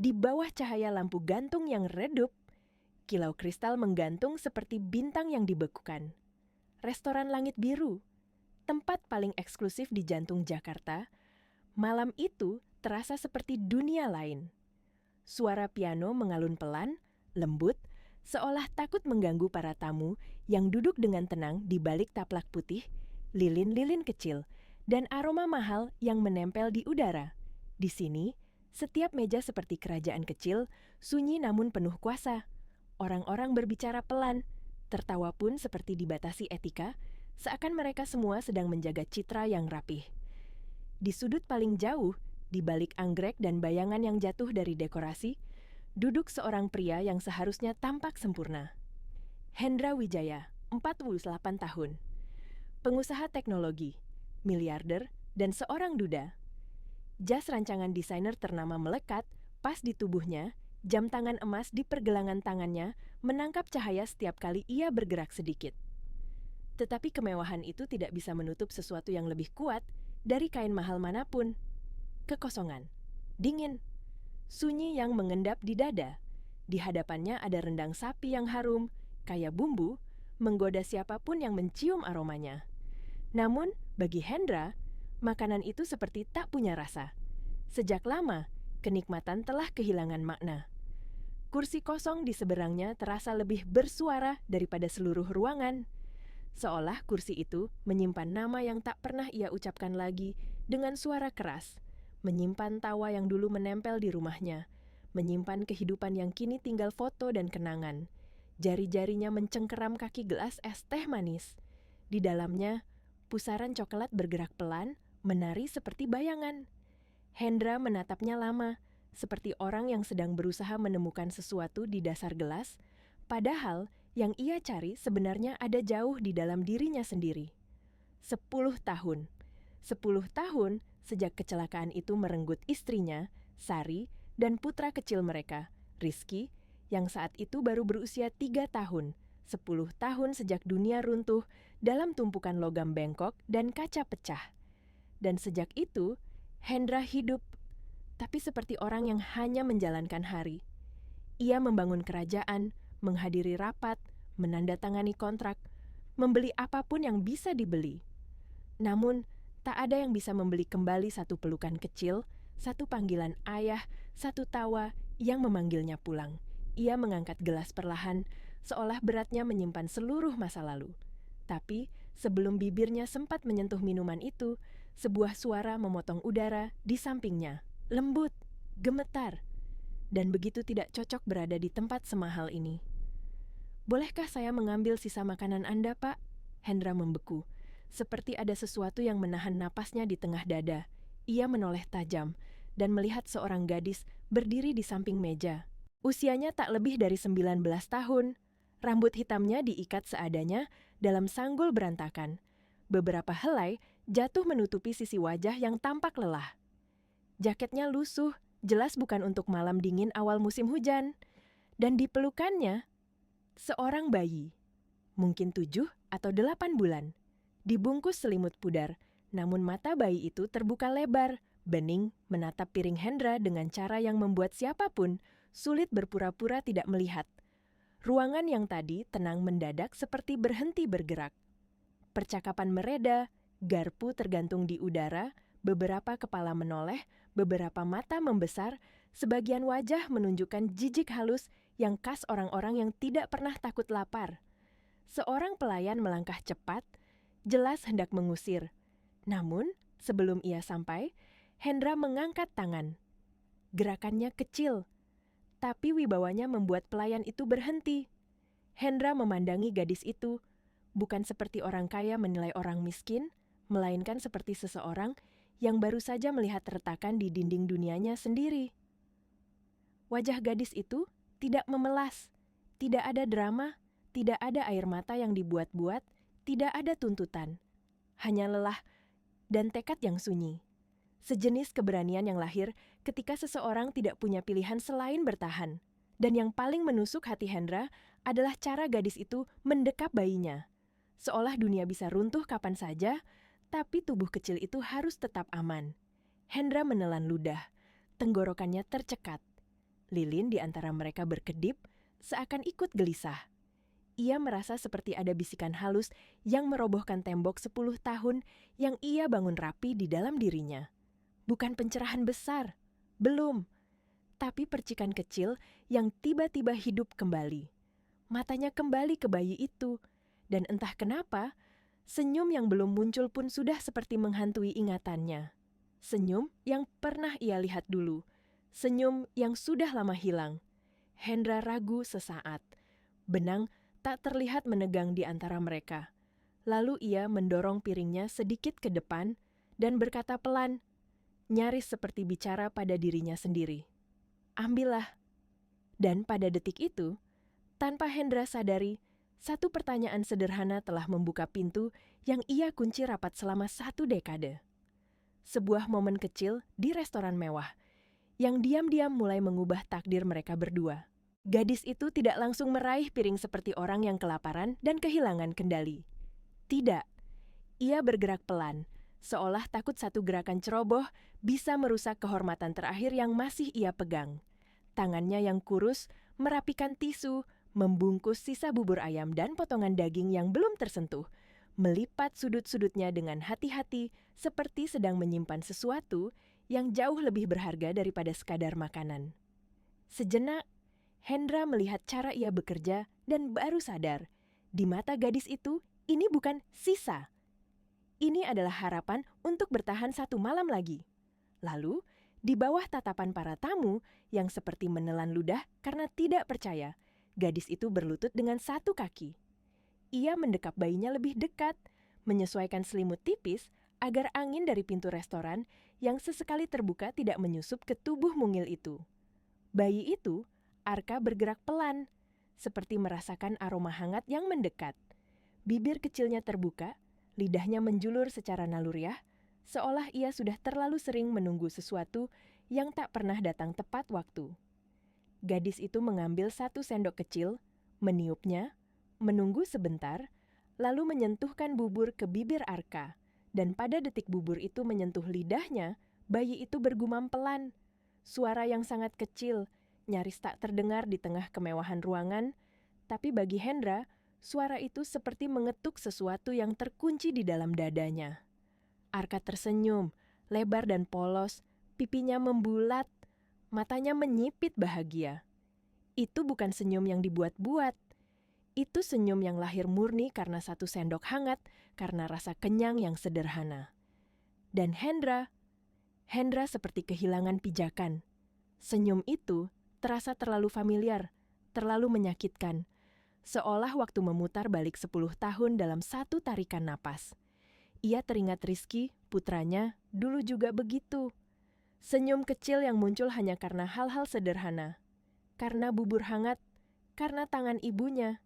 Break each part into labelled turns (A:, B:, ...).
A: Di bawah cahaya lampu gantung yang redup, kilau kristal menggantung seperti bintang yang dibekukan. Restoran Langit Biru, tempat paling eksklusif di jantung Jakarta, malam itu terasa seperti dunia lain. Suara piano mengalun pelan, lembut, seolah takut mengganggu para tamu yang duduk dengan tenang di balik taplak putih, lilin-lilin kecil, dan aroma mahal yang menempel di udara. Di sini, setiap meja seperti kerajaan kecil, sunyi namun penuh kuasa. Orang-orang berbicara pelan, tertawa pun seperti dibatasi etika, seakan mereka semua sedang menjaga citra yang rapih. Di sudut paling jauh, di balik anggrek dan bayangan yang jatuh dari dekorasi, duduk seorang pria yang seharusnya tampak sempurna. Hendra Wijaya, 48 tahun. Pengusaha teknologi, miliarder, dan seorang duda. Jas rancangan desainer ternama melekat, pas di tubuhnya, jam tangan emas di pergelangan tangannya menangkap cahaya setiap kali ia bergerak sedikit. Tetapi kemewahan itu tidak bisa menutup sesuatu yang lebih kuat dari kain mahal manapun. Kekosongan, dingin, sunyi yang mengendap di dada. Di hadapannya ada rendang sapi yang harum, kaya bumbu, menggoda siapapun yang mencium aromanya. Namun, bagi Hendra, makanan itu seperti tak punya rasa. Sejak lama, kenikmatan telah kehilangan makna. Kursi kosong di seberangnya terasa lebih bersuara daripada seluruh ruangan. Seolah kursi itu menyimpan nama yang tak pernah ia ucapkan lagi dengan suara keras, menyimpan tawa yang dulu menempel di rumahnya, menyimpan kehidupan yang kini tinggal foto dan kenangan. Jari-jarinya mencengkeram kaki gelas es teh manis. Di dalamnya, pusaran coklat bergerak pelan, menari seperti bayangan. Hendra menatapnya lama, seperti orang yang sedang berusaha menemukan sesuatu di dasar gelas, padahal yang ia cari sebenarnya ada jauh di dalam dirinya sendiri. 10 tahun. 10 tahun sejak kecelakaan itu merenggut istrinya, Sari, dan putra kecil mereka, Rizky, yang saat itu baru berusia 3 tahun. 10 tahun sejak dunia runtuh dalam tumpukan logam bengkok dan kaca pecah. Dan sejak itu, Hendra hidup, tapi seperti orang yang hanya menjalankan hari. Ia membangun kerajaan, menghadiri rapat, menandatangani kontrak, membeli apapun yang bisa dibeli. Namun, tak ada yang bisa membeli kembali satu pelukan kecil, satu panggilan ayah, satu tawa yang memanggilnya pulang. Ia mengangkat gelas perlahan, seolah beratnya menyimpan seluruh masa lalu. Tapi, sebelum bibirnya sempat menyentuh minuman itu, sebuah suara memotong udara di sampingnya, lembut, gemetar, dan begitu tidak cocok berada di tempat semahal ini. "Bolehkah saya mengambil sisa makanan Anda, Pak?" Hendra membeku, seperti ada sesuatu yang menahan napasnya di tengah dada. Ia menoleh tajam dan melihat seorang gadis berdiri di samping meja. Usianya tak lebih dari 19 tahun. Rambut hitamnya diikat seadanya dalam sanggul berantakan. Beberapa helai jatuh menutupi sisi wajah yang tampak lelah. Jaketnya lusuh, jelas bukan untuk malam dingin awal musim hujan. Dan di pelukannya, seorang bayi, mungkin 7 atau 8 bulan, dibungkus selimut pudar, namun mata bayi itu terbuka lebar, bening, menatap piring Hendra dengan cara yang membuat siapapun sulit berpura-pura tidak melihat. Ruangan yang tadi tenang mendadak seperti berhenti bergerak. Percakapan mereda, garpu tergantung di udara, beberapa kepala menoleh, beberapa mata membesar, sebagian wajah menunjukkan jijik halus yang khas orang-orang yang tidak pernah takut lapar. Seorang pelayan melangkah cepat, jelas hendak mengusir. Namun, sebelum ia sampai, Hendra mengangkat tangan. Gerakannya kecil, tapi wibawanya membuat pelayan itu berhenti. Hendra memandangi gadis itu, bukan seperti orang kaya menilai orang miskin, melainkan seperti seseorang yang baru saja melihat retakan di dinding dunianya sendiri. Wajah gadis itu tidak memelas, tidak ada drama, tidak ada air mata yang dibuat-buat, tidak ada tuntutan. Hanya lelah dan tekad yang sunyi. Sejenis keberanian yang lahir ketika seseorang tidak punya pilihan selain bertahan. Dan yang paling menusuk hati Hendra adalah cara gadis itu mendekap bayinya. Seolah dunia bisa runtuh kapan saja, tapi tubuh kecil itu harus tetap aman. Hendra menelan ludah, tenggorokannya tercekat. Lilin di antara mereka berkedip, seakan ikut gelisah. Ia merasa seperti ada bisikan halus yang merobohkan tembok 10 tahun yang ia bangun rapi di dalam dirinya. Bukan pencerahan besar, belum, tapi percikan kecil yang tiba-tiba hidup kembali. Matanya kembali ke bayi itu, dan entah kenapa, senyum yang belum muncul pun sudah seperti menghantui ingatannya. Senyum yang pernah ia lihat dulu, senyum yang sudah lama hilang. Hendra ragu sesaat. Benang tak terlihat menegang di antara mereka. Lalu ia mendorong piringnya sedikit ke depan dan berkata pelan, nyaris seperti bicara pada dirinya sendiri. Ambillah. Dan pada detik itu, tanpa Hendra sadari, satu pertanyaan sederhana telah membuka pintu yang ia kunci rapat selama 1 dekade. Sebuah momen kecil di restoran mewah, yang diam-diam mulai mengubah takdir mereka berdua. Gadis itu tidak langsung meraih piring seperti orang yang kelaparan dan kehilangan kendali. Tidak, ia bergerak pelan, seolah takut satu gerakan ceroboh bisa merusak kehormatan terakhir yang masih ia pegang. Tangannya yang kurus merapikan tisu, membungkus sisa bubur ayam dan potongan daging yang belum tersentuh, melipat sudut-sudutnya dengan hati-hati seperti sedang menyimpan sesuatu yang jauh lebih berharga daripada sekadar makanan. Sejenak, Hendra melihat cara ia bekerja dan baru sadar, di mata gadis itu, ini bukan sisa. Ini adalah harapan untuk bertahan 1 malam lagi. Lalu, di bawah tatapan para tamu yang seperti menelan ludah karena tidak percaya, gadis itu berlutut dengan 1 kaki. Ia mendekap bayinya lebih dekat, menyesuaikan selimut tipis agar angin dari pintu restoran yang sesekali terbuka tidak menyusup ke tubuh mungil itu. Bayi itu, Arka bergerak pelan, seperti merasakan aroma hangat yang mendekat. Bibir kecilnya terbuka, lidahnya menjulur secara naluriah, seolah ia sudah terlalu sering menunggu sesuatu yang tak pernah datang tepat waktu. Gadis itu mengambil 1 sendok kecil, meniupnya, menunggu sebentar, lalu menyentuhkan bubur ke bibir Arka, dan pada detik bubur itu menyentuh lidahnya, bayi itu bergumam pelan. Suara yang sangat kecil, nyaris tak terdengar di tengah kemewahan ruangan, tapi bagi Hendra, suara itu seperti mengetuk sesuatu yang terkunci di dalam dadanya. Arka tersenyum, lebar dan polos, pipinya membulat, matanya menyipit bahagia. Itu bukan senyum yang dibuat-buat. Itu senyum yang lahir murni karena 1 sendok hangat, karena rasa kenyang yang sederhana. Dan Hendra seperti kehilangan pijakan. Senyum itu terasa terlalu familiar, terlalu menyakitkan, seolah waktu memutar balik 10 tahun dalam 1 tarikan napas. Ia teringat Rizky, putranya, dulu juga begitu. Senyum kecil yang muncul hanya karena hal-hal sederhana. Karena bubur hangat, karena tangan ibunya,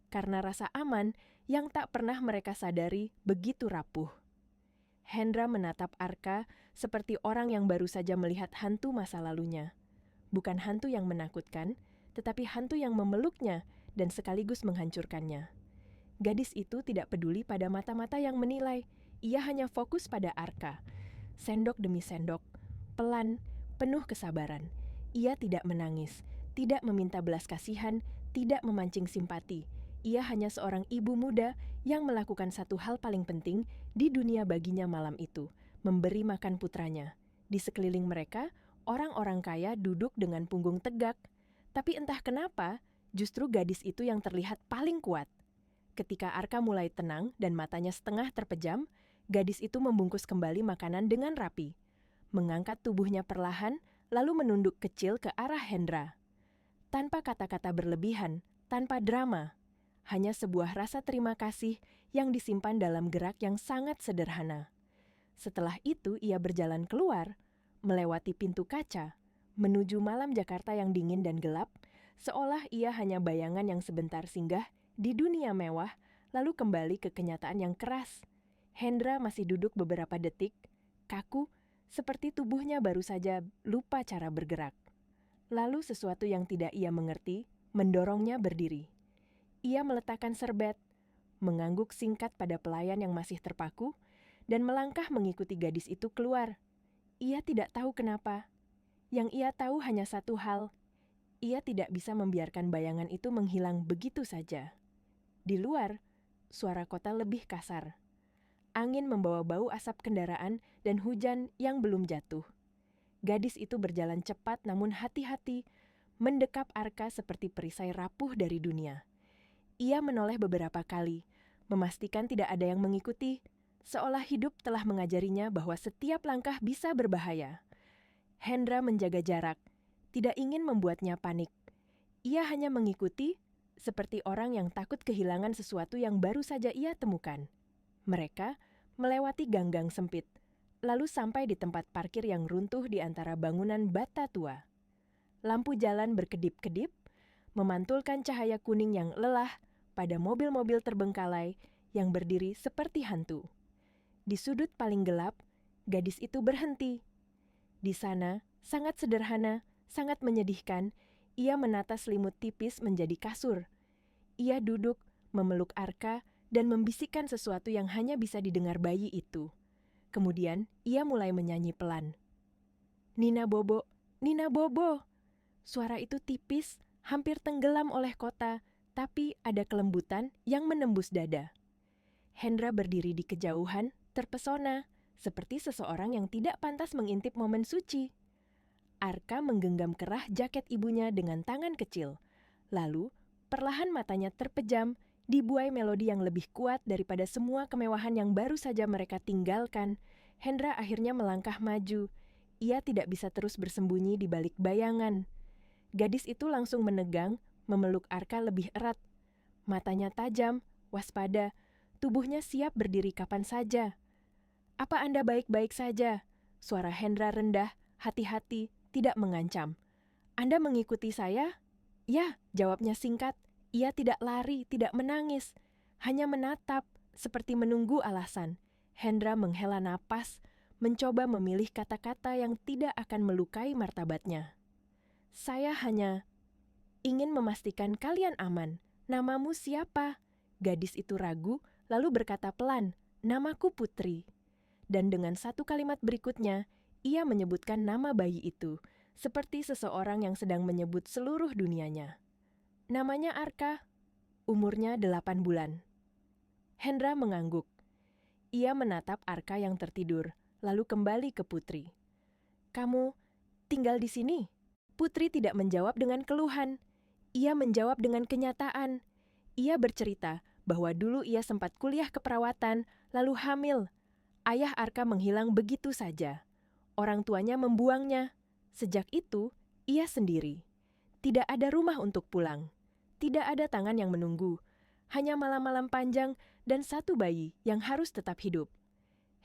A: karena rasa aman yang tak pernah mereka sadari begitu rapuh. Hendra menatap Arka seperti orang yang baru saja melihat hantu masa lalunya. Bukan hantu yang menakutkan, tetapi hantu yang memeluknya dan sekaligus menghancurkannya. Gadis itu tidak peduli pada mata-mata yang menilai, ia hanya fokus pada Arka. Sendok demi sendok, pelan, penuh kesabaran. Ia tidak menangis, tidak meminta belas kasihan, tidak memancing simpati. Ia hanya seorang ibu muda yang melakukan satu hal paling penting di dunia baginya malam itu, memberi makan putranya. Di sekeliling mereka, orang-orang kaya duduk dengan punggung tegak, tapi entah kenapa, justru gadis itu yang terlihat paling kuat. Ketika Arka mulai tenang dan matanya setengah terpejam, gadis itu membungkus kembali makanan dengan rapi, mengangkat tubuhnya perlahan, lalu menunduk kecil ke arah Hendra. Tanpa kata-kata berlebihan, tanpa drama, hanya sebuah rasa terima kasih yang disimpan dalam gerak yang sangat sederhana. Setelah itu ia berjalan keluar, melewati pintu kaca, menuju malam Jakarta yang dingin dan gelap, seolah ia hanya bayangan yang sebentar singgah di dunia mewah, lalu kembali ke kenyataan yang keras. Hendra masih duduk beberapa detik, kaku, seperti tubuhnya baru saja lupa cara bergerak. Lalu sesuatu yang tidak ia mengerti, mendorongnya berdiri. Ia meletakkan serbet, mengangguk singkat pada pelayan yang masih terpaku, dan melangkah mengikuti gadis itu keluar. Ia tidak tahu kenapa. Yang ia tahu hanya satu hal, Ia tidak bisa membiarkan bayangan itu menghilang begitu saja. Di luar, suara kota lebih kasar. Angin membawa bau asap kendaraan dan hujan yang belum jatuh. Gadis itu berjalan cepat namun hati-hati, mendekap Arka seperti perisai rapuh dari dunia. Ia menoleh beberapa kali, memastikan tidak ada yang mengikuti, seolah hidup telah mengajarinya bahwa setiap langkah bisa berbahaya. Hendra menjaga jarak, tidak ingin membuatnya panik. Ia hanya mengikuti, seperti orang yang takut kehilangan sesuatu yang baru saja ia temukan. Mereka melewati gang-gang sempit, lalu sampai di tempat parkir yang runtuh di antara bangunan bata tua. Lampu jalan berkedip-kedip, memantulkan cahaya kuning yang lelah pada mobil-mobil terbengkalai yang berdiri seperti hantu. Di sudut paling gelap, gadis itu berhenti. Di sana, sangat sederhana, sangat menyedihkan, ia menata selimut tipis menjadi kasur. Ia duduk, memeluk Arka, dan membisikkan sesuatu yang hanya bisa didengar bayi itu. Kemudian, ia mulai menyanyi pelan. Nina Bobo, Nina Bobo. Suara itu tipis, hampir tenggelam oleh kota, tapi ada kelembutan yang menembus dada. Hendra berdiri di kejauhan, terpesona, seperti seseorang yang tidak pantas mengintip momen suci. Arka menggenggam kerah jaket ibunya dengan tangan kecil. Lalu, perlahan matanya terpejam, dibuai melodi yang lebih kuat daripada semua kemewahan yang baru saja mereka tinggalkan. Hendra akhirnya melangkah maju. Ia tidak bisa terus bersembunyi di balik bayangan. Gadis itu langsung menegang, memeluk Arka lebih erat. Matanya tajam, waspada, tubuhnya siap berdiri kapan saja. Apa Anda baik-baik saja? Suara Hendra rendah, hati-hati, tidak mengancam. Anda mengikuti saya? Ya, jawabnya singkat. Ia tidak lari, tidak menangis. Hanya menatap, seperti menunggu alasan. Hendra menghela napas, mencoba memilih kata-kata yang tidak akan melukai martabatnya. Saya hanya ingin memastikan kalian aman. Namamu siapa? Gadis itu ragu, lalu berkata pelan, namaku Putri. Dan dengan satu kalimat berikutnya, ia menyebutkan nama bayi itu, seperti seseorang yang sedang menyebut seluruh dunianya. Namanya Arka, umurnya 8 bulan. Hendra mengangguk. Ia menatap Arka yang tertidur, lalu kembali ke Putri. Kamu tinggal di sini? Putri tidak menjawab dengan keluhan. Ia menjawab dengan kenyataan. Ia bercerita bahwa dulu ia sempat kuliah keperawatan, lalu hamil. Ayah Arka menghilang begitu saja. Orang tuanya membuangnya. Sejak itu, ia sendiri. Tidak ada rumah untuk pulang. Tidak ada tangan yang menunggu. Hanya malam-malam panjang dan satu bayi yang harus tetap hidup.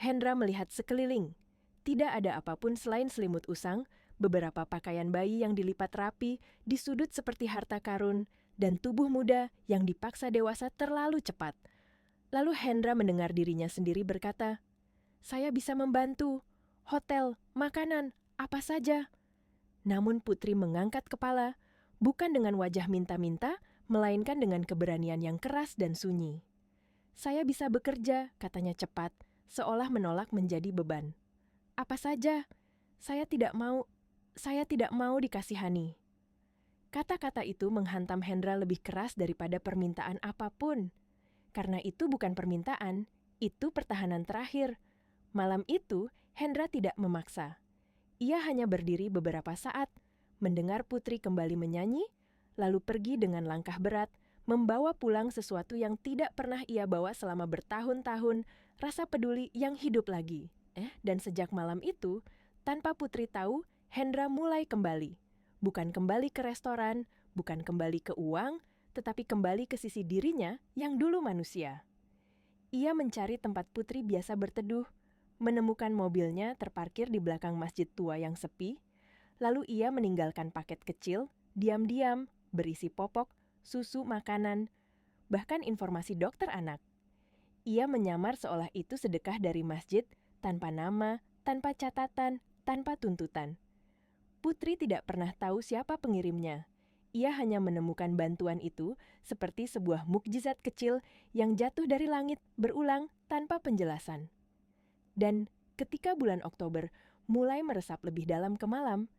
A: Hendra melihat sekeliling. Tidak ada apapun selain selimut usang, beberapa pakaian bayi yang dilipat rapi di sudut seperti harta karun, dan tubuh muda yang dipaksa dewasa terlalu cepat. Lalu Hendra mendengar dirinya sendiri berkata, saya bisa membantu. Hotel, makanan, apa saja. Namun Putri mengangkat kepala, bukan dengan wajah minta-minta, melainkan dengan keberanian yang keras dan sunyi. Saya bisa bekerja, katanya cepat, seolah menolak menjadi beban. Apa saja? Saya tidak mau dikasihani. Kata-kata itu menghantam Hendra lebih keras daripada permintaan apapun. Karena itu bukan permintaan, itu pertahanan terakhir. Malam itu, Hendra tidak memaksa. Ia hanya berdiri beberapa saat, mendengar Putri kembali menyanyi, lalu pergi dengan langkah berat, membawa pulang sesuatu yang tidak pernah ia bawa selama bertahun-tahun, rasa peduli yang hidup lagi. Dan sejak malam itu, tanpa Putri tahu, Hendra mulai kembali. Bukan kembali ke restoran, bukan kembali ke uang, tetapi kembali ke sisi dirinya yang dulu manusia. Ia mencari tempat Putri biasa berteduh, menemukan mobilnya terparkir di belakang masjid tua yang sepi, lalu ia meninggalkan paket kecil, diam-diam, berisi popok, susu, makanan, bahkan informasi dokter anak. Ia menyamar seolah itu sedekah dari masjid, tanpa nama, tanpa catatan, tanpa tuntutan. Putri tidak pernah tahu siapa pengirimnya. Ia hanya menemukan bantuan itu seperti sebuah mukjizat kecil yang jatuh dari langit berulang tanpa penjelasan. Dan ketika bulan Oktober mulai meresap lebih dalam ke malam,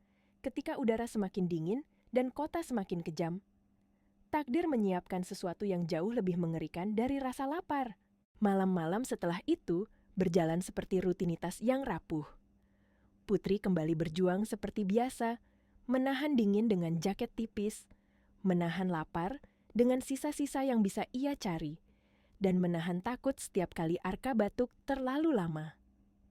A: ketika udara semakin dingin dan kota semakin kejam. Takdir menyiapkan sesuatu yang jauh lebih mengerikan dari rasa lapar. Malam-malam setelah itu berjalan seperti rutinitas yang rapuh. Putri kembali berjuang seperti biasa, menahan dingin dengan jaket tipis, menahan lapar dengan sisa-sisa yang bisa ia cari, dan menahan takut setiap kali Arka batuk terlalu lama.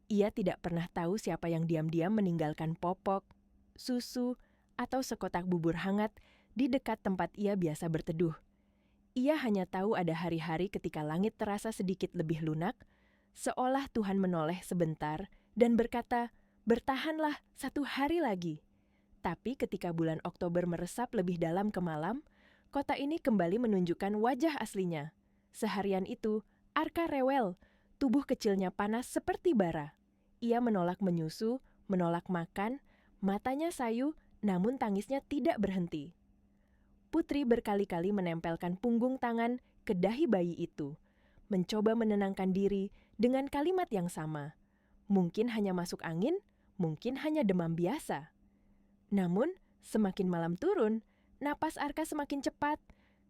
A: Ia tidak pernah tahu siapa yang diam-diam meninggalkan popok, susu, atau sekotak bubur hangat di dekat tempat ia biasa berteduh. Ia hanya tahu ada hari-hari ketika langit terasa sedikit lebih lunak, seolah Tuhan menoleh sebentar dan berkata, "Bertahanlah 1 hari lagi." Tapi ketika bulan Oktober meresap lebih dalam ke malam, kota ini kembali menunjukkan wajah aslinya. Seharian itu, Arka rewel, tubuh kecilnya panas seperti bara. Ia menolak menyusu, menolak makan, matanya sayu, namun tangisnya tidak berhenti. Putri berkali-kali menempelkan punggung tangan ke dahi bayi itu, mencoba menenangkan diri dengan kalimat yang sama. Mungkin hanya masuk angin, mungkin hanya demam biasa. Namun, semakin malam turun, napas Arka semakin cepat,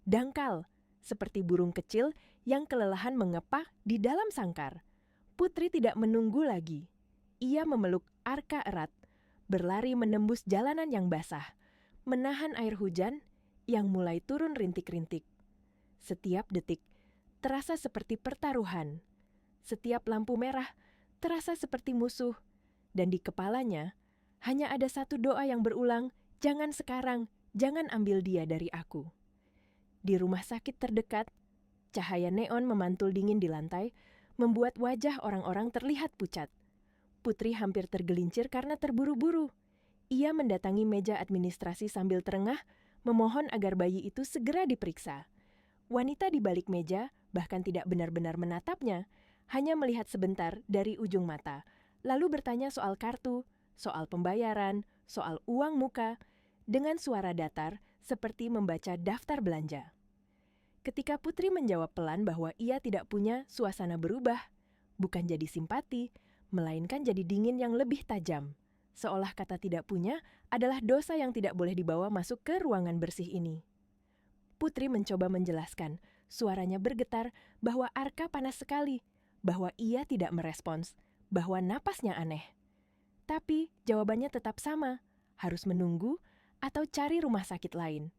A: dangkal, seperti burung kecil yang kelelahan mengepak di dalam sangkar. Putri tidak menunggu lagi. Ia memeluk Arka erat, berlari menembus jalanan yang basah, menahan air hujan yang mulai turun rintik-rintik. Setiap detik terasa seperti pertaruhan. Setiap lampu merah terasa seperti musuh. Dan di kepalanya hanya ada satu doa yang berulang, "Jangan sekarang, jangan ambil dia dari aku." Di rumah sakit terdekat, cahaya neon memantul dingin di lantai, membuat wajah orang-orang terlihat pucat. Putri hampir tergelincir karena terburu-buru. Ia mendatangi meja administrasi sambil terengah, memohon agar bayi itu segera diperiksa. Wanita di balik meja bahkan tidak benar-benar menatapnya, hanya melihat sebentar dari ujung mata, lalu bertanya soal kartu, soal pembayaran, soal uang muka, dengan suara datar seperti membaca daftar belanja. Ketika Putri menjawab pelan bahwa ia tidak punya, suasana berubah, bukan jadi simpati, melainkan jadi dingin yang lebih tajam. Seolah kata tidak punya adalah dosa yang tidak boleh dibawa masuk ke ruangan bersih ini. Putri mencoba menjelaskan, suaranya bergetar bahwa Arka panas sekali, bahwa ia tidak merespons, bahwa napasnya aneh. Tapi jawabannya tetap sama, harus menunggu atau cari rumah sakit lain.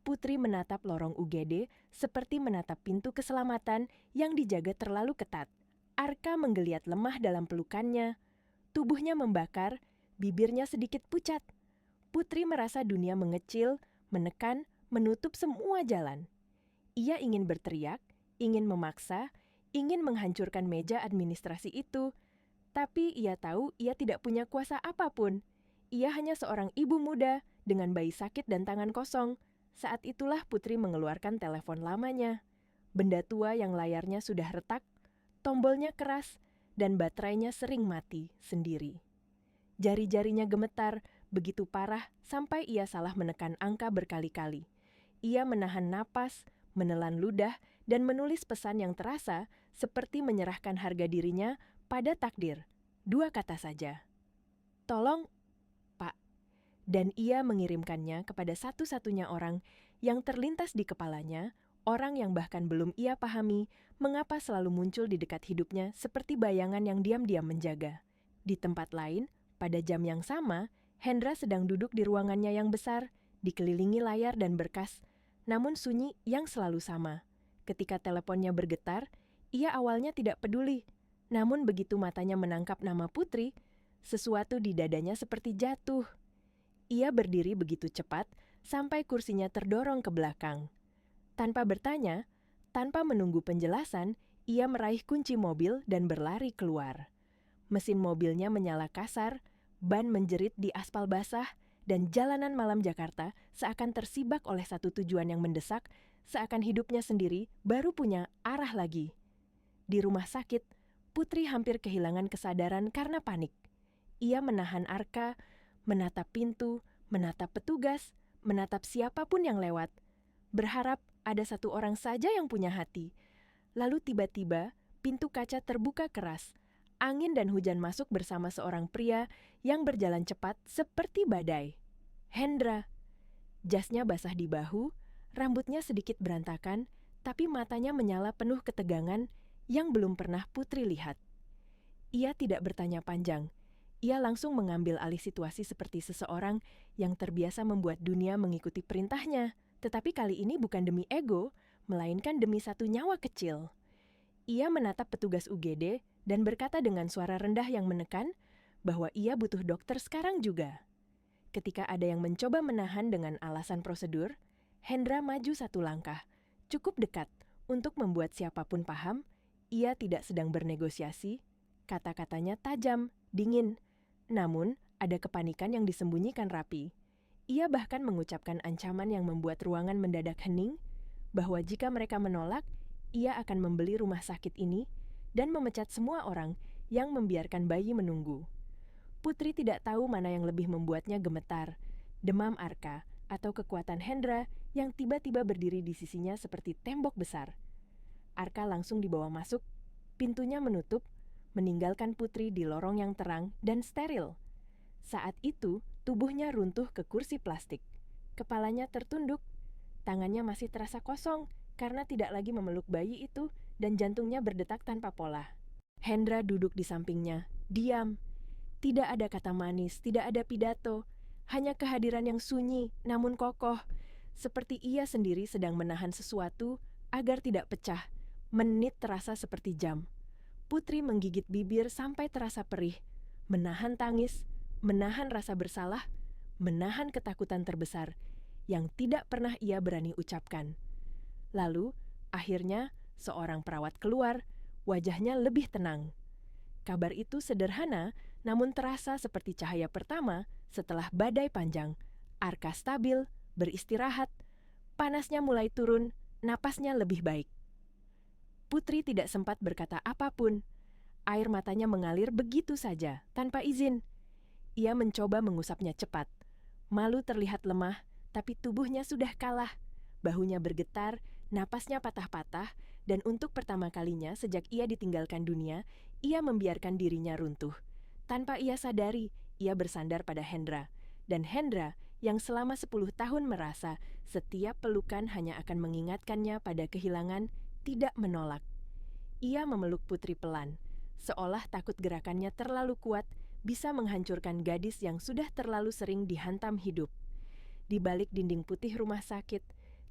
A: Putri menatap lorong UGD seperti menatap pintu keselamatan yang dijaga terlalu ketat. Arka menggeliat lemah dalam pelukannya, tubuhnya membakar, bibirnya sedikit pucat. Putri merasa dunia mengecil, menekan, menutup semua jalan. Ia ingin berteriak, ingin memaksa, ingin menghancurkan meja administrasi itu. Tapi ia tahu ia tidak punya kuasa apapun. Ia hanya seorang ibu muda dengan bayi sakit dan tangan kosong. Saat itulah Putri mengeluarkan telepon lamanya. Benda tua yang layarnya sudah retak, tombolnya keras, dan baterainya sering mati sendiri. Jari-jarinya gemetar, begitu parah sampai ia salah menekan angka berkali-kali. Ia menahan napas, menelan ludah, dan menulis pesan yang terasa seperti menyerahkan harga dirinya pada takdir. 2 kata saja. "Tolong, Pak." Dan ia mengirimkannya kepada satu-satunya orang yang terlintas di kepalanya, orang yang bahkan belum ia pahami mengapa selalu muncul di dekat hidupnya seperti bayangan yang diam-diam menjaga. Di tempat lain, pada jam yang sama, Hendra sedang duduk di ruangannya yang besar, dikelilingi layar dan berkas, namun sunyi yang selalu sama. Ketika teleponnya bergetar, ia awalnya tidak peduli. Namun begitu matanya menangkap nama Putri, sesuatu di dadanya seperti jatuh. Ia berdiri begitu cepat sampai kursinya terdorong ke belakang. Tanpa bertanya, tanpa menunggu penjelasan, ia meraih kunci mobil dan berlari keluar. Mesin mobilnya menyala kasar, ban menjerit di aspal basah, dan jalanan malam Jakarta seakan tersibak oleh satu tujuan yang mendesak, seakan hidupnya sendiri baru punya arah lagi. Di rumah sakit, Putri hampir kehilangan kesadaran karena panik. Ia menahan Arka, menatap pintu, menatap petugas, menatap siapapun yang lewat, berharap ada satu orang saja yang punya hati. Lalu tiba-tiba, pintu kaca terbuka keras. Angin dan hujan masuk bersama seorang pria yang berjalan cepat seperti badai. Hendra. Jasnya basah di bahu, rambutnya sedikit berantakan, tapi matanya menyala penuh ketegangan yang belum pernah Putri lihat. Ia tidak bertanya panjang. Ia langsung mengambil alih situasi seperti seseorang yang terbiasa membuat dunia mengikuti perintahnya. Tetapi kali ini bukan demi ego, melainkan demi satu nyawa kecil. Ia menatap petugas UGD dan berkata dengan suara rendah yang menekan bahwa ia butuh dokter sekarang juga. Ketika ada yang mencoba menahan dengan alasan prosedur, Hendra maju satu langkah, cukup dekat untuk membuat siapapun paham ia tidak sedang bernegosiasi. Kata-katanya tajam, dingin, namun ada kepanikan yang disembunyikan rapi. Ia bahkan mengucapkan ancaman yang membuat ruangan mendadak hening, bahwa jika mereka menolak, ia akan membeli rumah sakit ini dan memecat semua orang yang membiarkan bayi menunggu. Putri tidak tahu mana yang lebih membuatnya gemetar, demam Arka atau kekuatan Hendra yang tiba-tiba berdiri di sisinya seperti tembok besar. Arka langsung dibawa masuk, pintunya menutup, meninggalkan Putri di lorong yang terang dan steril. Saat itu, tubuhnya runtuh ke kursi plastik. Kepalanya tertunduk, tangannya masih terasa kosong karena tidak lagi memeluk bayi itu dan jantungnya berdetak tanpa pola. Hendra duduk di sampingnya, diam. Tidak ada kata manis, tidak ada pidato, hanya kehadiran yang sunyi namun kokoh, seperti ia sendiri sedang menahan sesuatu agar tidak pecah. Menit terasa seperti jam. Putri menggigit bibir sampai terasa perih, menahan tangis, menahan rasa bersalah, menahan ketakutan terbesar yang tidak pernah ia berani ucapkan. Lalu, akhirnya, seorang perawat keluar, wajahnya lebih tenang. Kabar itu sederhana, namun terasa seperti cahaya pertama setelah badai panjang. Arka stabil, beristirahat, panasnya mulai turun, napasnya lebih baik. Putri tidak sempat berkata apapun. Air matanya mengalir begitu saja, tanpa izin. Ia mencoba mengusapnya cepat. Malu terlihat lemah, tapi tubuhnya sudah kalah. Bahunya bergetar, napasnya patah-patah, dan untuk pertama kalinya sejak ia ditinggalkan dunia, ia membiarkan dirinya runtuh. Tanpa ia sadari, ia bersandar pada Hendra. Dan Hendra, yang selama 10 tahun merasa setiap pelukan hanya akan mengingatkannya pada kehilangan, tidak menolak. Ia memeluk Putri pelan, seolah takut gerakannya terlalu kuat bisa menghancurkan gadis yang sudah terlalu sering dihantam hidup. Di balik dinding putih rumah sakit,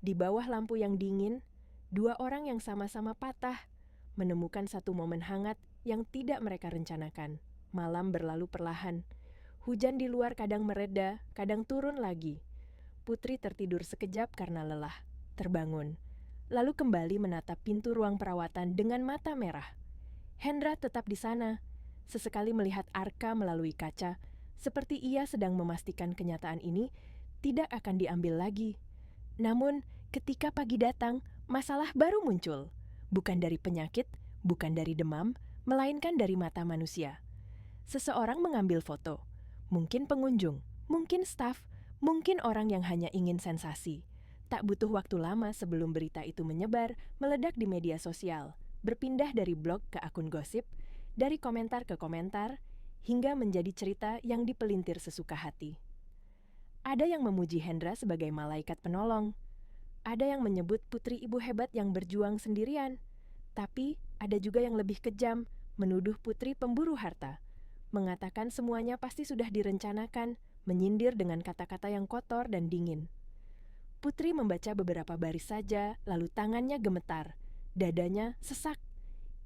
A: di bawah lampu yang dingin, dua orang yang sama-sama patah menemukan satu momen hangat yang tidak mereka rencanakan. Malam berlalu perlahan. Hujan di luar kadang mereda, kadang turun lagi. Putri tertidur sekejap karena lelah, terbangun. Lalu kembali menatap pintu ruang perawatan dengan mata merah. Hendra tetap di sana, sesekali melihat Arka melalui kaca, seperti ia sedang memastikan kenyataan ini tidak akan diambil lagi. Namun, ketika pagi datang, masalah baru muncul. Bukan dari penyakit, bukan dari demam, melainkan dari mata manusia. Seseorang mengambil foto. Mungkin pengunjung, mungkin staf, mungkin orang yang hanya ingin sensasi. Tak butuh waktu lama sebelum berita itu menyebar, meledak di media sosial, berpindah dari blog ke akun gosip, dari komentar ke komentar, hingga menjadi cerita yang dipelintir sesuka hati. Ada yang memuji Hendra sebagai malaikat penolong. Ada yang menyebut putri ibu hebat yang berjuang sendirian. Tapi ada juga yang lebih kejam, menuduh Putri pemburu harta. Mengatakan semuanya pasti sudah direncanakan, menyindir dengan kata-kata yang kotor dan dingin. Putri membaca beberapa baris saja, lalu tangannya gemetar, dadanya sesak.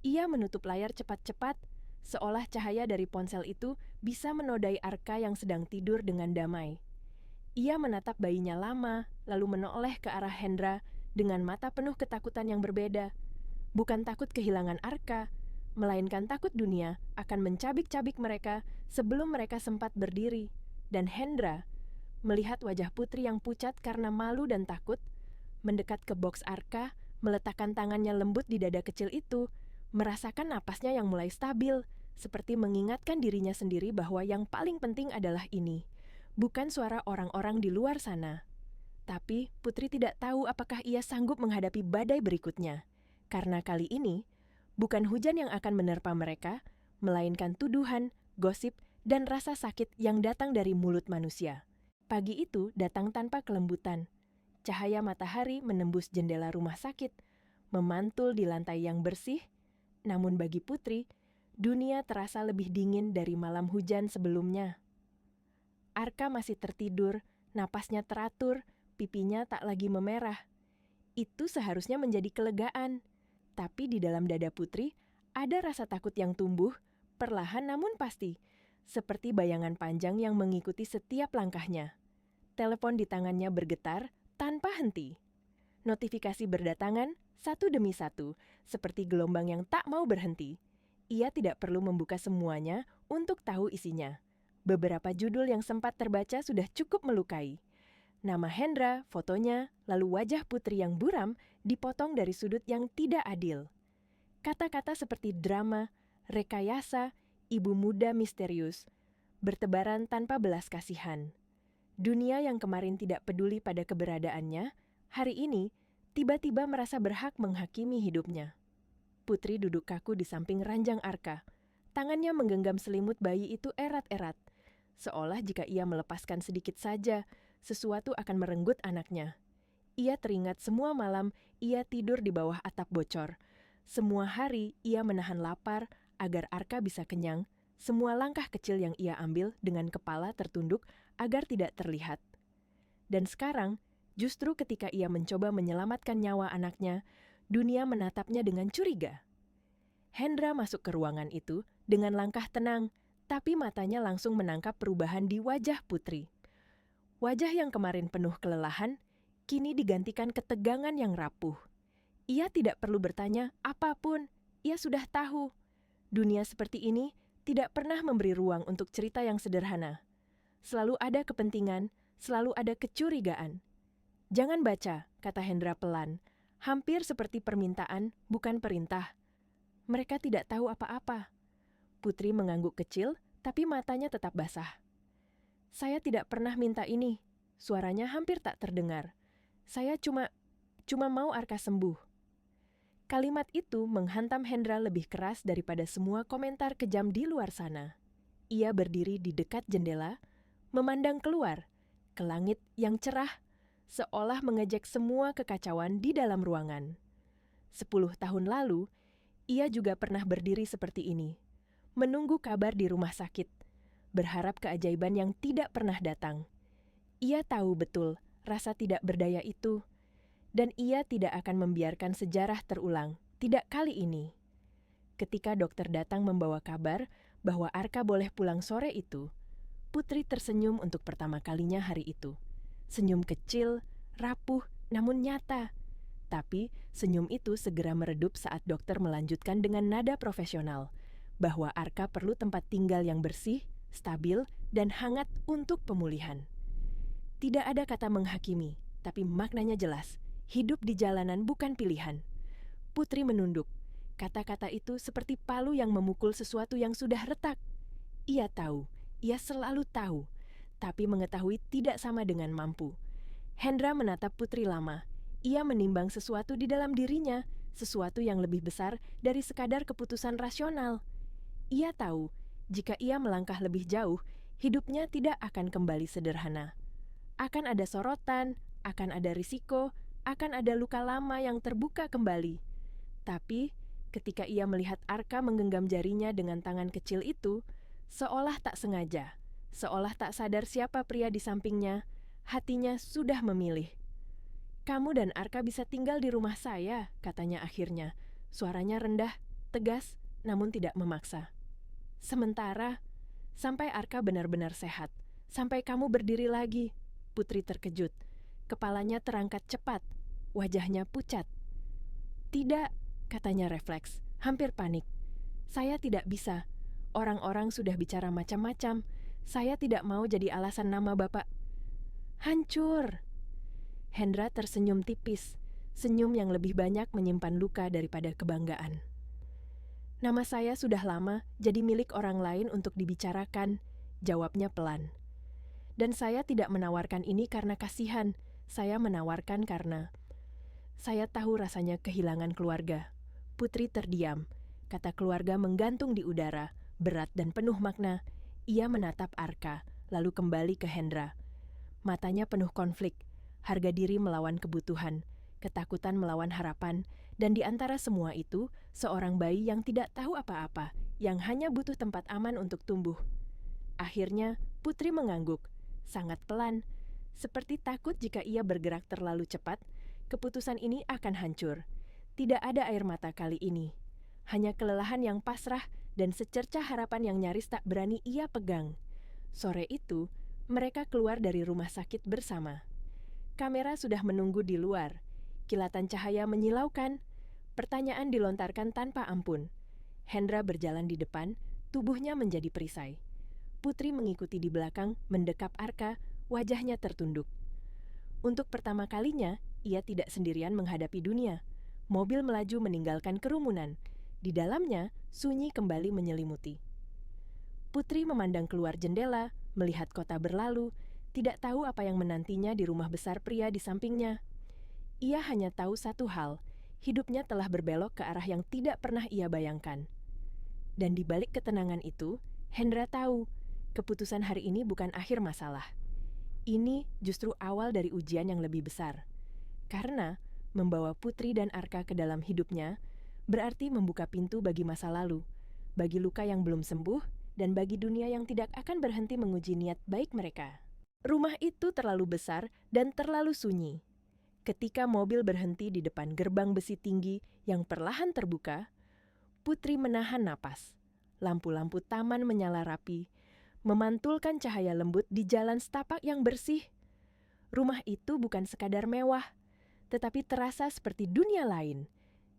A: Ia menutup layar cepat-cepat, seolah cahaya dari ponsel itu bisa menodai Arka yang sedang tidur dengan damai. Ia menatap bayinya lama, lalu menoleh ke arah Hendra dengan mata penuh ketakutan yang berbeda. Bukan takut kehilangan Arka, melainkan takut dunia akan mencabik-cabik mereka sebelum mereka sempat berdiri. Dan Hendra, melihat wajah Putri yang pucat karena malu dan takut, mendekat ke boks Arka, meletakkan tangannya lembut di dada kecil itu, merasakan napasnya yang mulai stabil, seperti mengingatkan dirinya sendiri bahwa yang paling penting adalah ini, bukan suara orang-orang di luar sana. Tapi Putri tidak tahu apakah ia sanggup menghadapi badai berikutnya. Karena kali ini, bukan hujan yang akan menerpa mereka, melainkan tuduhan, gosip, dan rasa sakit yang datang dari mulut manusia. Pagi itu datang tanpa kelembutan. Cahaya matahari menembus jendela rumah sakit, memantul di lantai yang bersih. Namun bagi Putri, dunia terasa lebih dingin dari malam hujan sebelumnya. Arka masih tertidur, napasnya teratur, pipinya tak lagi memerah. Itu seharusnya menjadi kelegaan. Tapi di dalam dada Putri ada rasa takut yang tumbuh, perlahan namun pasti, seperti bayangan panjang yang mengikuti setiap langkahnya. Telepon di tangannya bergetar tanpa henti. Notifikasi berdatangan satu demi satu, seperti gelombang yang tak mau berhenti. Ia tidak perlu membuka semuanya untuk tahu isinya. Beberapa judul yang sempat terbaca sudah cukup melukai. Nama Hendra, fotonya, lalu wajah Putri yang buram dipotong dari sudut yang tidak adil. Kata-kata seperti drama, rekayasa, ibu muda misterius, bertebaran tanpa belas kasihan. Dunia yang kemarin tidak peduli pada keberadaannya, hari ini tiba-tiba merasa berhak menghakimi hidupnya. Putri duduk kaku di samping ranjang Arka. Tangannya menggenggam selimut bayi itu erat-erat. Seolah jika ia melepaskan sedikit saja, sesuatu akan merenggut anaknya. Ia teringat semua malam ia tidur di bawah atap bocor. Semua hari ia menahan lapar agar Arka bisa kenyang. Semua langkah kecil yang ia ambil dengan kepala tertunduk agar tidak terlihat. Dan sekarang, justru ketika ia mencoba menyelamatkan nyawa anaknya, dunia menatapnya dengan curiga. Hendra masuk ke ruangan itu dengan langkah tenang, tapi matanya langsung menangkap perubahan di wajah Putri. Wajah yang kemarin penuh kelelahan, kini digantikan ketegangan yang rapuh. Ia tidak perlu bertanya apapun, ia sudah tahu. Dunia seperti ini tidak pernah memberi ruang untuk cerita yang sederhana. Selalu ada kepentingan, selalu ada kecurigaan. Jangan baca, kata Hendra pelan, hampir seperti permintaan, bukan perintah. Mereka tidak tahu apa-apa. Putri mengangguk kecil, tapi matanya tetap basah. Saya tidak pernah minta ini. Suaranya hampir tak terdengar. Saya cuma mau Arka sembuh. Kalimat itu menghantam Hendra lebih keras daripada semua komentar kejam di luar sana. Ia berdiri di dekat jendela, memandang keluar, ke langit yang cerah, seolah mengejek semua kekacauan di dalam ruangan. 10 tahun lalu, ia juga pernah berdiri seperti ini. Menunggu kabar di rumah sakit, berharap keajaiban yang tidak pernah datang. Ia tahu betul rasa tidak berdaya itu, dan ia tidak akan membiarkan sejarah terulang, tidak kali ini. Ketika dokter datang membawa kabar bahwa Arka boleh pulang sore itu, Putri tersenyum untuk pertama kalinya hari itu. Senyum kecil, rapuh, namun nyata. Tapi senyum itu segera meredup saat dokter melanjutkan dengan nada profesional, bahwa Arka perlu tempat tinggal yang bersih, stabil, dan hangat untuk pemulihan. Tidak ada kata menghakimi, tapi maknanya jelas. Hidup di jalanan bukan pilihan. Putri menunduk. Kata-kata itu seperti palu yang memukul sesuatu yang sudah retak. Ia tahu, ia selalu tahu, tapi mengetahui tidak sama dengan mampu. Hendra menatap Putri lama. Ia menimbang sesuatu di dalam dirinya, sesuatu yang lebih besar dari sekadar keputusan rasional. Ia tahu, jika ia melangkah lebih jauh, hidupnya tidak akan kembali sederhana. Akan ada sorotan, akan ada risiko, akan ada luka lama yang terbuka kembali. Tapi, ketika ia melihat Arka menggenggam jarinya dengan tangan kecil itu, seolah tak sengaja, seolah tak sadar siapa pria di sampingnya, hatinya sudah memilih. "Kamu dan Arka bisa tinggal di rumah saya," katanya akhirnya. Suaranya rendah, tegas, namun tidak memaksa. "Sementara, sampai Arka benar-benar sehat, sampai kamu berdiri lagi." Putri terkejut. Kepalanya terangkat cepat, wajahnya pucat. "Tidak," katanya refleks, hampir panik. "Saya tidak bisa. Orang-orang sudah bicara macam-macam. Saya tidak mau jadi alasan nama Bapak hancur." Hendra tersenyum tipis, senyum yang lebih banyak menyimpan luka daripada kebanggaan. "Nama saya sudah lama jadi milik orang lain untuk dibicarakan," jawabnya pelan. "Dan saya tidak menawarkan ini karena kasihan, saya menawarkan karena saya tahu rasanya kehilangan keluarga." Putri terdiam. Kata keluarga menggantung di udara, berat dan penuh makna. Ia menatap Arka, lalu kembali ke Hendra. Matanya penuh konflik, harga diri melawan kebutuhan, ketakutan melawan harapan, dan di antara semua itu, seorang bayi yang tidak tahu apa-apa, yang hanya butuh tempat aman untuk tumbuh. Akhirnya, Putri mengangguk, sangat pelan, seperti takut jika ia bergerak terlalu cepat, keputusan ini akan hancur. Tidak ada air mata kali ini, hanya kelelahan yang pasrah dan secercah harapan yang nyaris tak berani ia pegang. Sore itu, mereka keluar dari rumah sakit bersama. Kamera sudah menunggu di luar. Kilatan cahaya menyilaukan. Pertanyaan dilontarkan tanpa ampun. Hendra berjalan di depan, tubuhnya menjadi perisai. Putri mengikuti di belakang, mendekap Arka, wajahnya tertunduk. Untuk pertama kalinya, ia tidak sendirian menghadapi dunia. Mobil melaju meninggalkan kerumunan. Di dalamnya, sunyi kembali menyelimuti. Putri memandang keluar jendela, melihat kota berlalu, tidak tahu apa yang menantinya di rumah besar pria di sampingnya. Ia hanya tahu satu hal, hidupnya telah berbelok ke arah yang tidak pernah ia bayangkan. Dan di balik ketenangan itu, Hendra tahu, keputusan hari ini bukan akhir masalah. Ini justru awal dari ujian yang lebih besar. Karena membawa Putri dan Arka ke dalam hidupnya, berarti membuka pintu bagi masa lalu, bagi luka yang belum sembuh, dan bagi dunia yang tidak akan berhenti menguji niat baik mereka. Rumah itu terlalu besar dan terlalu sunyi. Ketika mobil berhenti di depan gerbang besi tinggi yang perlahan terbuka, Putri menahan napas. Lampu-lampu taman menyala rapi, memantulkan cahaya lembut di jalan setapak yang bersih. Rumah itu bukan sekadar mewah, tetapi terasa seperti dunia lain.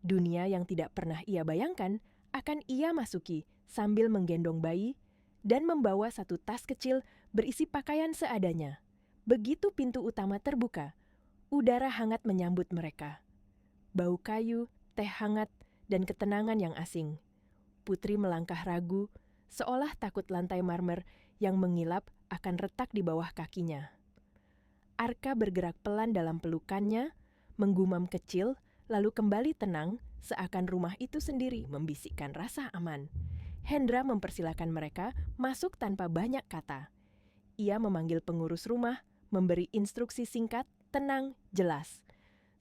A: Dunia yang tidak pernah ia bayangkan akan ia masuki sambil menggendong bayi dan membawa satu tas kecil berisi pakaian seadanya. Begitu pintu utama terbuka, udara hangat menyambut mereka. Bau kayu, teh hangat, dan ketenangan yang asing. Putri melangkah ragu, seolah takut lantai marmer yang mengilap akan retak di bawah kakinya. Arka bergerak pelan dalam pelukannya, menggumam kecil, lalu kembali tenang, seakan rumah itu sendiri membisikkan rasa aman. Hendra mempersilakan mereka masuk tanpa banyak kata. Ia memanggil pengurus rumah, memberi instruksi singkat, tenang, jelas.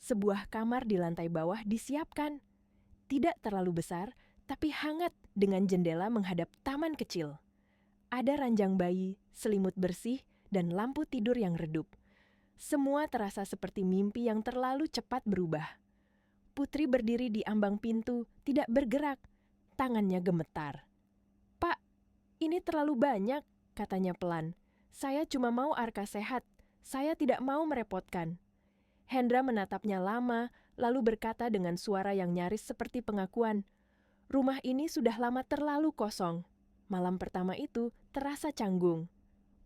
A: Sebuah kamar di lantai bawah disiapkan. Tidak terlalu besar, tapi hangat dengan jendela menghadap taman kecil. Ada ranjang bayi, selimut bersih, dan lampu tidur yang redup. Semua terasa seperti mimpi yang terlalu cepat berubah. Putri berdiri di ambang pintu, tidak bergerak. Tangannya gemetar. "Pak, ini terlalu banyak," katanya pelan. "Saya cuma mau Arka sehat. Saya tidak mau merepotkan." Hendra menatapnya lama, lalu berkata dengan suara yang nyaris seperti pengakuan, "Rumah ini sudah lama terlalu kosong." Malam pertama itu terasa canggung.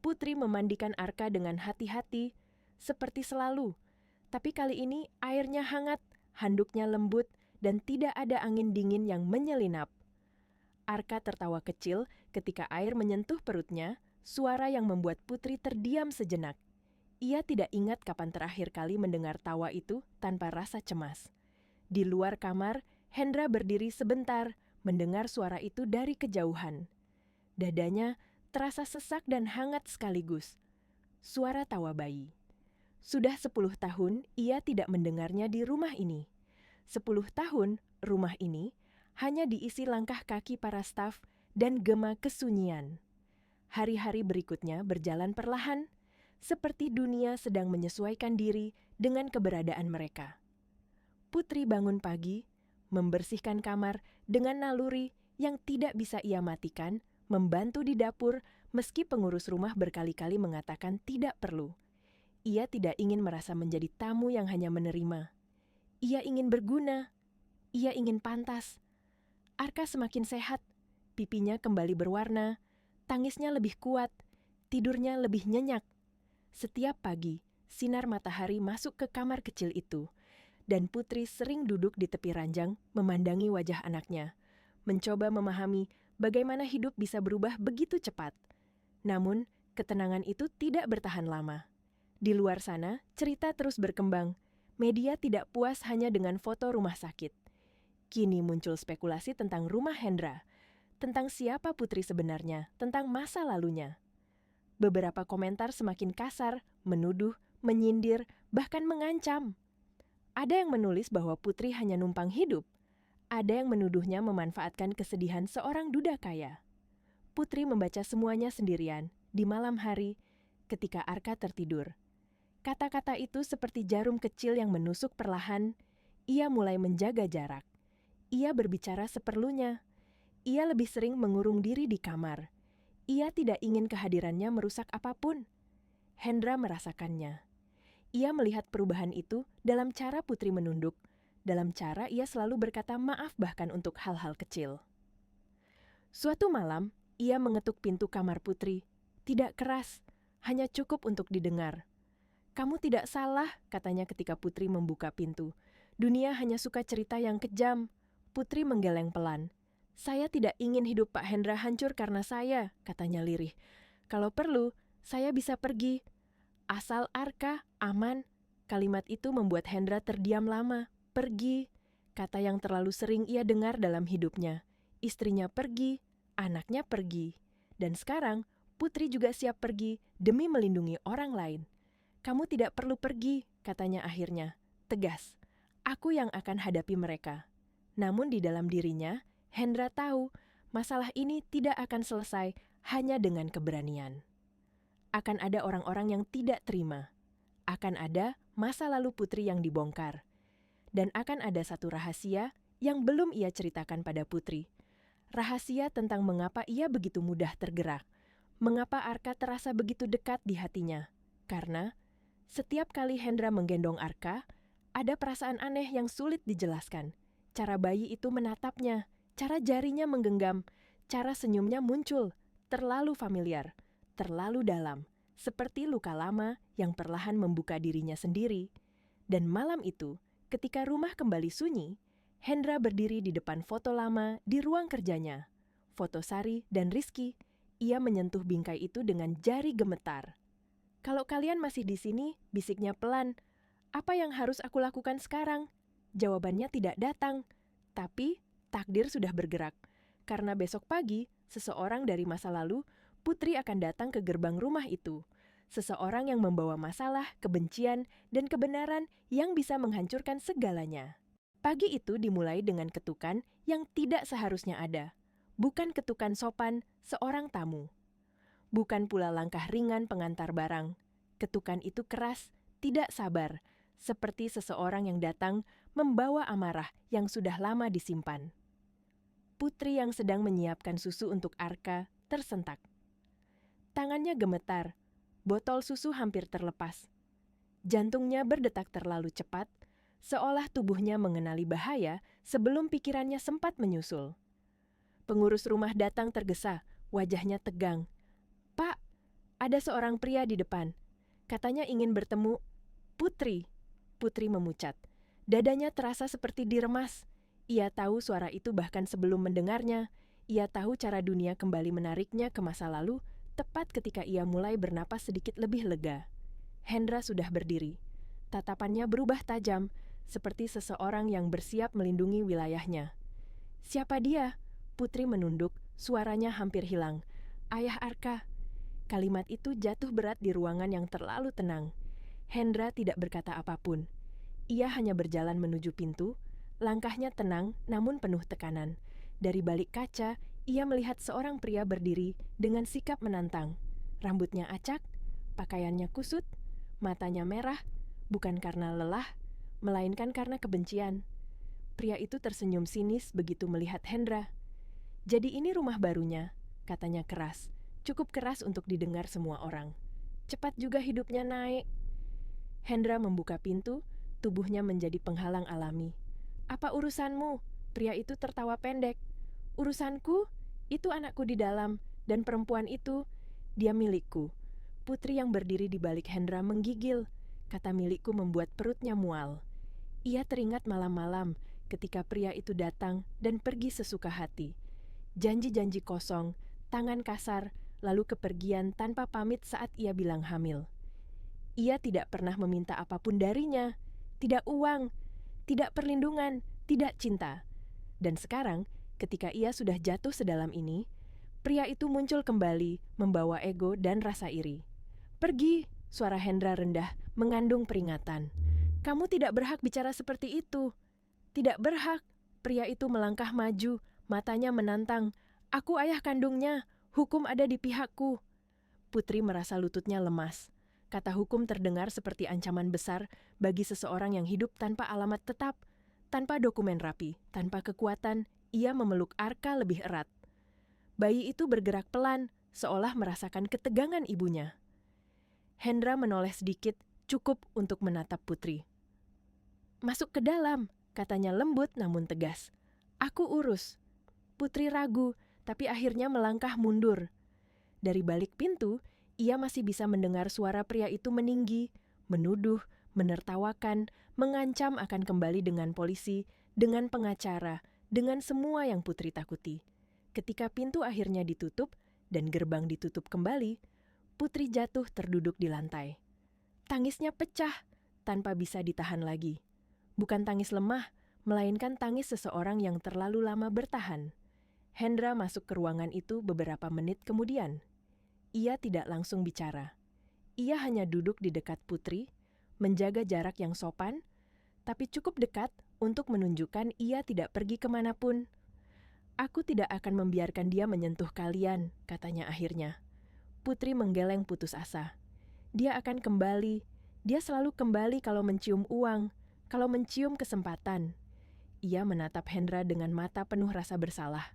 A: Putri memandikan Arka dengan hati-hati, seperti selalu. Tapi kali ini airnya hangat, handuknya lembut, dan tidak ada angin dingin yang menyelinap. Arka tertawa kecil ketika air menyentuh perutnya, suara yang membuat Putri terdiam sejenak. Ia tidak ingat kapan terakhir kali mendengar tawa itu tanpa rasa cemas. Di luar kamar, Hendra berdiri sebentar, mendengar suara itu dari kejauhan. Dadanya terasa sesak dan hangat sekaligus. Suara tawa bayi. Sudah 10 tahun ia tidak mendengarnya di rumah ini. 10 tahun rumah ini hanya diisi langkah kaki para staf dan gema kesunyian. Hari-hari berikutnya berjalan perlahan, seperti dunia sedang menyesuaikan diri dengan keberadaan mereka. Putri bangun pagi, membersihkan kamar dengan naluri yang tidak bisa ia matikan, membantu di dapur meski pengurus rumah berkali-kali mengatakan tidak perlu. Ia tidak ingin merasa menjadi tamu yang hanya menerima. Ia ingin berguna. Ia ingin pantas. Arka semakin sehat. Pipinya kembali berwarna. Tangisnya lebih kuat. Tidurnya lebih nyenyak. Setiap pagi, sinar matahari masuk ke kamar kecil itu. Dan Putri sering duduk di tepi ranjang memandangi wajah anaknya. Mencoba memahami bagaimana hidup bisa berubah begitu cepat. Namun, ketenangan itu tidak bertahan lama. Di luar sana, cerita terus berkembang. Media tidak puas hanya dengan foto rumah sakit. Kini muncul spekulasi tentang rumah Hendra, tentang siapa Putri sebenarnya, tentang masa lalunya. Beberapa komentar semakin kasar, menuduh, menyindir, bahkan mengancam. Ada yang menulis bahwa Putri hanya numpang hidup. Ada yang menuduhnya memanfaatkan kesedihan seorang duda kaya. Putri membaca semuanya sendirian, di malam hari, ketika Arka tertidur. Kata-kata itu seperti jarum kecil yang menusuk perlahan. Ia mulai menjaga jarak. Ia berbicara seperlunya. Ia lebih sering mengurung diri di kamar. Ia tidak ingin kehadirannya merusak apapun. Hendra merasakannya. Ia melihat perubahan itu dalam cara Putri menunduk, dalam cara ia selalu berkata maaf bahkan untuk hal-hal kecil. Suatu malam, ia mengetuk pintu kamar Putri. Tidak keras, hanya cukup untuk didengar. "Kamu tidak salah," katanya ketika Putri membuka pintu. "Dunia hanya suka cerita yang kejam." Putri menggeleng pelan. "Saya tidak ingin hidup Pak Hendra hancur karena saya," katanya lirih. "Kalau perlu, saya bisa pergi. Asal Arka aman." Kalimat itu membuat Hendra terdiam lama. Pergi, kata yang terlalu sering ia dengar dalam hidupnya. Istrinya pergi, anaknya pergi. Dan sekarang, Putri juga siap pergi demi melindungi orang lain. "Kamu tidak perlu pergi," katanya akhirnya. Tegas, "Aku yang akan hadapi mereka." Namun di dalam dirinya, Hendra tahu masalah ini tidak akan selesai hanya dengan keberanian. Akan ada orang-orang yang tidak terima. Akan ada masa lalu Putri yang dibongkar. Dan akan ada satu rahasia yang belum ia ceritakan pada Putri. Rahasia tentang mengapa ia begitu mudah tergerak. Mengapa Arka terasa begitu dekat di hatinya. Karena setiap kali Hendra menggendong Arka, ada perasaan aneh yang sulit dijelaskan. Cara bayi itu menatapnya, cara jarinya menggenggam, cara senyumnya muncul, terlalu familiar, terlalu dalam, seperti luka lama yang perlahan membuka dirinya sendiri. Dan malam itu, ketika rumah kembali sunyi, Hendra berdiri di depan foto lama di ruang kerjanya. Foto Sari dan Rizky. Ia menyentuh bingkai itu dengan jari gemetar. "Kalau kalian masih di sini," bisiknya pelan, "apa yang harus aku lakukan sekarang?" Jawabannya tidak datang, tapi takdir sudah bergerak. Karena besok pagi, seseorang dari masa lalu, Putri akan datang ke gerbang rumah itu. Seseorang yang membawa masalah, kebencian, dan kebenaran yang bisa menghancurkan segalanya. Pagi itu dimulai dengan ketukan yang tidak seharusnya ada. Bukan ketukan sopan seorang tamu. Bukan pula langkah ringan pengantar barang. Ketukan itu keras, tidak sabar, seperti seseorang yang datang membawa amarah yang sudah lama disimpan. Putri yang sedang menyiapkan susu untuk Arka tersentak. Tangannya gemetar, botol susu hampir terlepas. Jantungnya berdetak terlalu cepat, seolah tubuhnya mengenali bahaya sebelum pikirannya sempat menyusul. Pengurus rumah datang tergesa, wajahnya tegang. "Pak, ada seorang pria di depan. Katanya ingin bertemu Putri." Putri memucat. Dadanya terasa seperti diremas. Ia tahu suara itu bahkan sebelum mendengarnya. Ia tahu cara dunia kembali menariknya ke masa lalu, tepat ketika ia mulai bernapas sedikit lebih lega. Hendra sudah berdiri. Tatapannya berubah tajam, seperti seseorang yang bersiap melindungi wilayahnya. "Siapa dia?" Putri menunduk, suaranya hampir hilang. "Ayah Arka." Kalimat itu jatuh berat di ruangan yang terlalu tenang. Hendra tidak berkata apapun. Ia hanya berjalan menuju pintu, langkahnya tenang namun penuh tekanan. Dari balik kaca, ia melihat seorang pria berdiri dengan sikap menantang. Rambutnya acak, pakaiannya kusut, matanya merah, bukan karena lelah, melainkan karena kebencian. Pria itu tersenyum sinis begitu melihat Hendra. "Jadi ini rumah barunya," katanya keras. Cukup keras untuk didengar semua orang. "Cepat juga hidupnya naik." Hendra membuka pintu, tubuhnya menjadi penghalang alami. "Apa urusanmu?" Pria itu tertawa pendek. "Urusanku? Itu anakku di dalam, dan perempuan itu, dia milikku." Putri yang berdiri di balik Hendra menggigil. Kata milikku membuat perutnya mual. Ia teringat malam-malam ketika pria itu datang dan pergi sesuka hati. Janji-janji kosong, tangan kasar, lalu kepergian tanpa pamit saat ia bilang hamil. Ia tidak pernah meminta apapun darinya, tidak uang, tidak perlindungan, tidak cinta. Dan sekarang, ketika ia sudah jatuh sedalam ini, Pria itu muncul kembali, membawa ego dan rasa iri. "Pergi," suara Hendra rendah, mengandung peringatan. "Kamu tidak berhak bicara seperti itu." "Tidak berhak." Pria itu melangkah maju, matanya menantang. "Aku ayah kandungnya, hukum ada di pihakku." Putri merasa lututnya lemas. Kata hukum terdengar seperti ancaman besar bagi seseorang yang hidup tanpa alamat tetap, tanpa dokumen rapi, tanpa kekuatan. Ia memeluk Arka lebih erat. Bayi itu bergerak pelan, seolah merasakan ketegangan ibunya. Hendra menoleh sedikit, cukup untuk menatap Putri. "Masuk ke dalam," katanya lembut namun tegas. "Aku urus." Putri ragu, tapi akhirnya melangkah mundur. Dari balik pintu, ia masih bisa mendengar suara pria itu meninggi, menuduh, menertawakan, mengancam akan kembali dengan polisi, dengan pengacara, dengan semua yang Putri takuti. Ketika pintu akhirnya ditutup dan gerbang ditutup kembali, Putri jatuh terduduk di lantai. Tangisnya pecah, tanpa bisa ditahan lagi. Bukan tangis lemah, melainkan tangis seseorang yang terlalu lama bertahan. Hendra masuk ke ruangan itu beberapa menit kemudian. Ia tidak langsung bicara. Ia hanya duduk di dekat Putri, menjaga jarak yang sopan, tapi cukup dekat untuk menunjukkan ia tidak pergi kemanapun. "Aku tidak akan membiarkan dia menyentuh kalian," katanya akhirnya. Putri menggeleng putus asa. Dia akan kembali. Dia selalu kembali kalau mencium uang, kalau mencium kesempatan. Ia menatap Hendra dengan mata penuh rasa bersalah.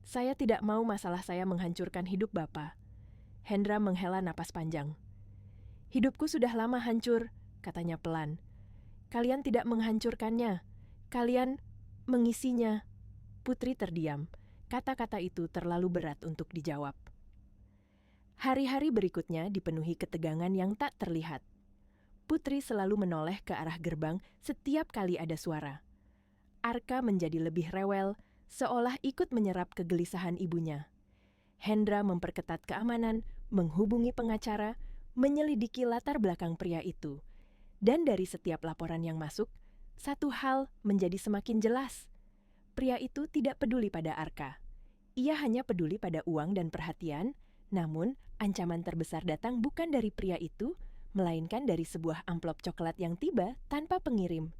A: "Saya tidak mau masalah saya menghancurkan hidup Bapak." Hendra menghela napas panjang. "Hidupku sudah lama hancur," katanya pelan. "Kalian tidak menghancurkannya. Kalian mengisinya." Putri terdiam. Kata-kata itu terlalu berat untuk dijawab. Hari-hari berikutnya dipenuhi ketegangan yang tak terlihat. Putri selalu menoleh ke arah gerbang setiap kali ada suara. Arka menjadi lebih rewel, seolah ikut menyerap kegelisahan ibunya. Hendra memperketat keamanan, menghubungi pengacara, menyelidiki latar belakang pria itu. Dan dari setiap laporan yang masuk, satu hal menjadi semakin jelas. Pria itu tidak peduli pada Arka. Ia hanya peduli pada uang dan perhatian, namun ancaman terbesar datang bukan dari pria itu, melainkan dari sebuah amplop coklat yang tiba tanpa pengirim.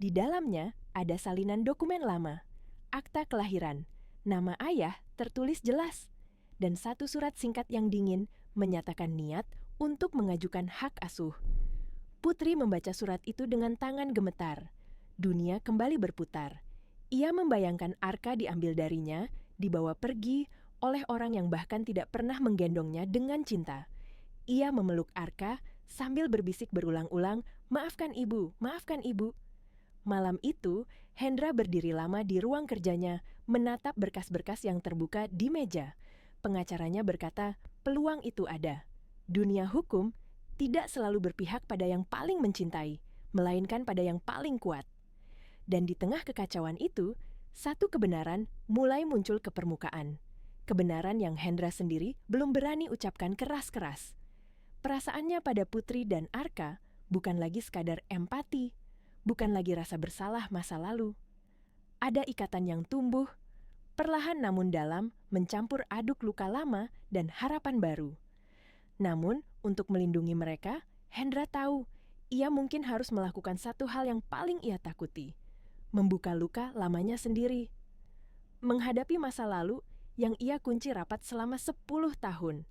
A: Di dalamnya ada salinan dokumen lama, akta kelahiran, nama ayah tertulis jelas, dan satu surat singkat yang dingin menyatakan niat untuk mengajukan hak asuh. Putri membaca surat itu dengan tangan gemetar. Dunia kembali berputar. Ia membayangkan Arka diambil darinya, dibawa pergi oleh orang yang bahkan tidak pernah menggendongnya dengan cinta. Ia memeluk Arka sambil berbisik berulang-ulang, "Maafkan ibu, maafkan ibu." Malam itu, Hendra berdiri lama di ruang kerjanya, menatap berkas-berkas yang terbuka di meja. Pengacaranya berkata, peluang itu ada. Dunia hukum tidak selalu berpihak pada yang paling mencintai, melainkan pada yang paling kuat. Dan di tengah kekacauan itu, satu kebenaran mulai muncul ke permukaan. Kebenaran yang Hendra sendiri belum berani ucapkan keras-keras. Perasaannya pada Putri dan Arka bukan lagi sekadar empati, bukan lagi rasa bersalah masa lalu. Ada ikatan yang tumbuh, perlahan namun dalam, mencampur aduk luka lama dan harapan baru. Namun, untuk melindungi mereka, Hendra tahu ia mungkin harus melakukan satu hal yang paling ia takuti, membuka luka lamanya sendiri. Menghadapi masa lalu yang ia kunci rapat selama 10 tahun.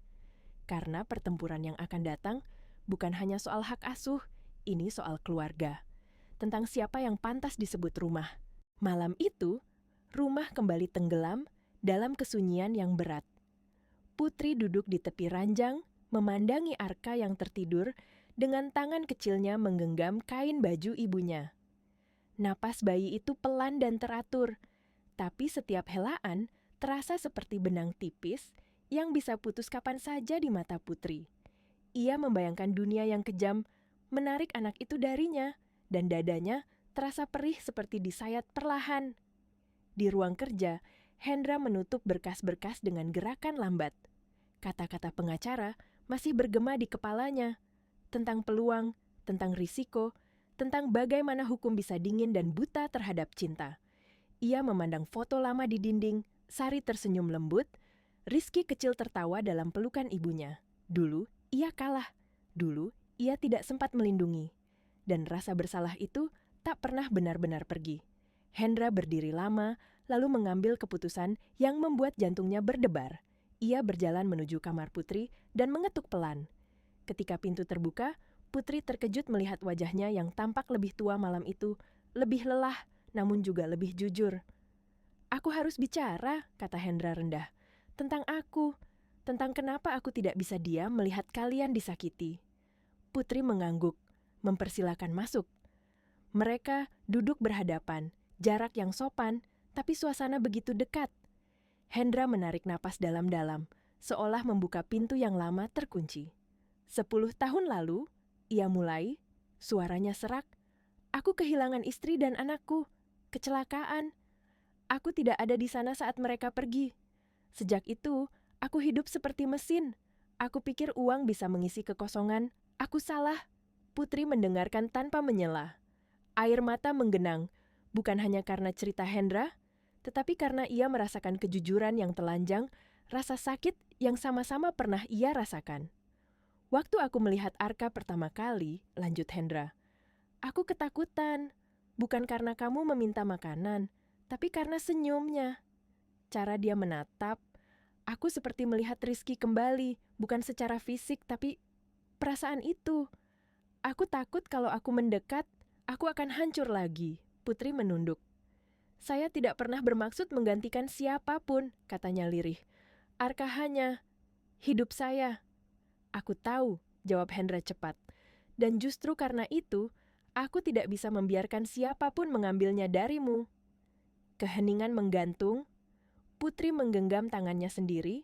A: Karena pertempuran yang akan datang bukan hanya soal hak asuh, ini soal keluarga. Tentang siapa yang pantas disebut rumah. Malam itu, rumah kembali tenggelam dalam kesunyian yang berat. Putri duduk di tepi ranjang, memandangi Arka yang tertidur dengan tangan kecilnya menggenggam kain baju ibunya. Napas bayi itu pelan dan teratur, tapi setiap helaan terasa seperti benang tipis yang bisa putus kapan saja di mata Putri. Ia membayangkan dunia yang kejam menarik anak itu darinya, dan dadanya terasa perih seperti disayat perlahan. Di ruang kerja, Hendra menutup berkas-berkas dengan gerakan lambat. Kata-kata pengacara masih bergema di kepalanya, tentang peluang, tentang risiko, tentang bagaimana hukum bisa dingin dan buta terhadap cinta. Ia memandang foto lama di dinding, Sari tersenyum lembut, Rizky kecil tertawa dalam pelukan ibunya. Dulu, ia kalah. Dulu, ia tidak sempat melindungi. Dan rasa bersalah itu tak pernah benar-benar pergi. Hendra berdiri lama, lalu mengambil keputusan yang membuat jantungnya berdebar. Ia berjalan menuju kamar Putri dan mengetuk pelan. Ketika pintu terbuka, Putri terkejut melihat wajahnya yang tampak lebih tua malam itu, lebih lelah, namun juga lebih jujur. "Aku harus bicara," kata Hendra rendah. "Tentang aku, tentang kenapa aku tidak bisa diam melihat kalian disakiti." Putri mengangguk, mempersilakan masuk. Mereka duduk berhadapan, jarak yang sopan, tapi suasana begitu dekat. Hendra menarik napas dalam-dalam, seolah membuka pintu yang lama terkunci. 10 tahun lalu, ia mulai, suaranya serak. "Aku kehilangan istri dan anakku. Kecelakaan. Aku tidak ada di sana saat mereka pergi. Sejak itu, aku hidup seperti mesin. Aku pikir uang bisa mengisi kekosongan. Aku salah." Putri mendengarkan tanpa menyela. Air mata menggenang, bukan hanya karena cerita Hendra, tetapi karena ia merasakan kejujuran yang telanjang, rasa sakit yang sama-sama pernah ia rasakan. "Waktu aku melihat Arka pertama kali," lanjut Hendra, "aku ketakutan. Bukan karena kamu meminta makanan, tapi karena senyumnya. Cara dia menatap, aku seperti melihat Rizky kembali, bukan secara fisik, tapi perasaan itu. Aku takut kalau aku mendekat, aku akan hancur lagi." Putri menunduk. "Saya tidak pernah bermaksud menggantikan siapapun," katanya lirih. "Arka hanya hidup saya." "Aku tahu," jawab Hendra cepat. "Dan justru karena itu, aku tidak bisa membiarkan siapapun mengambilnya darimu." Keheningan menggantung. Putri menggenggam tangannya sendiri,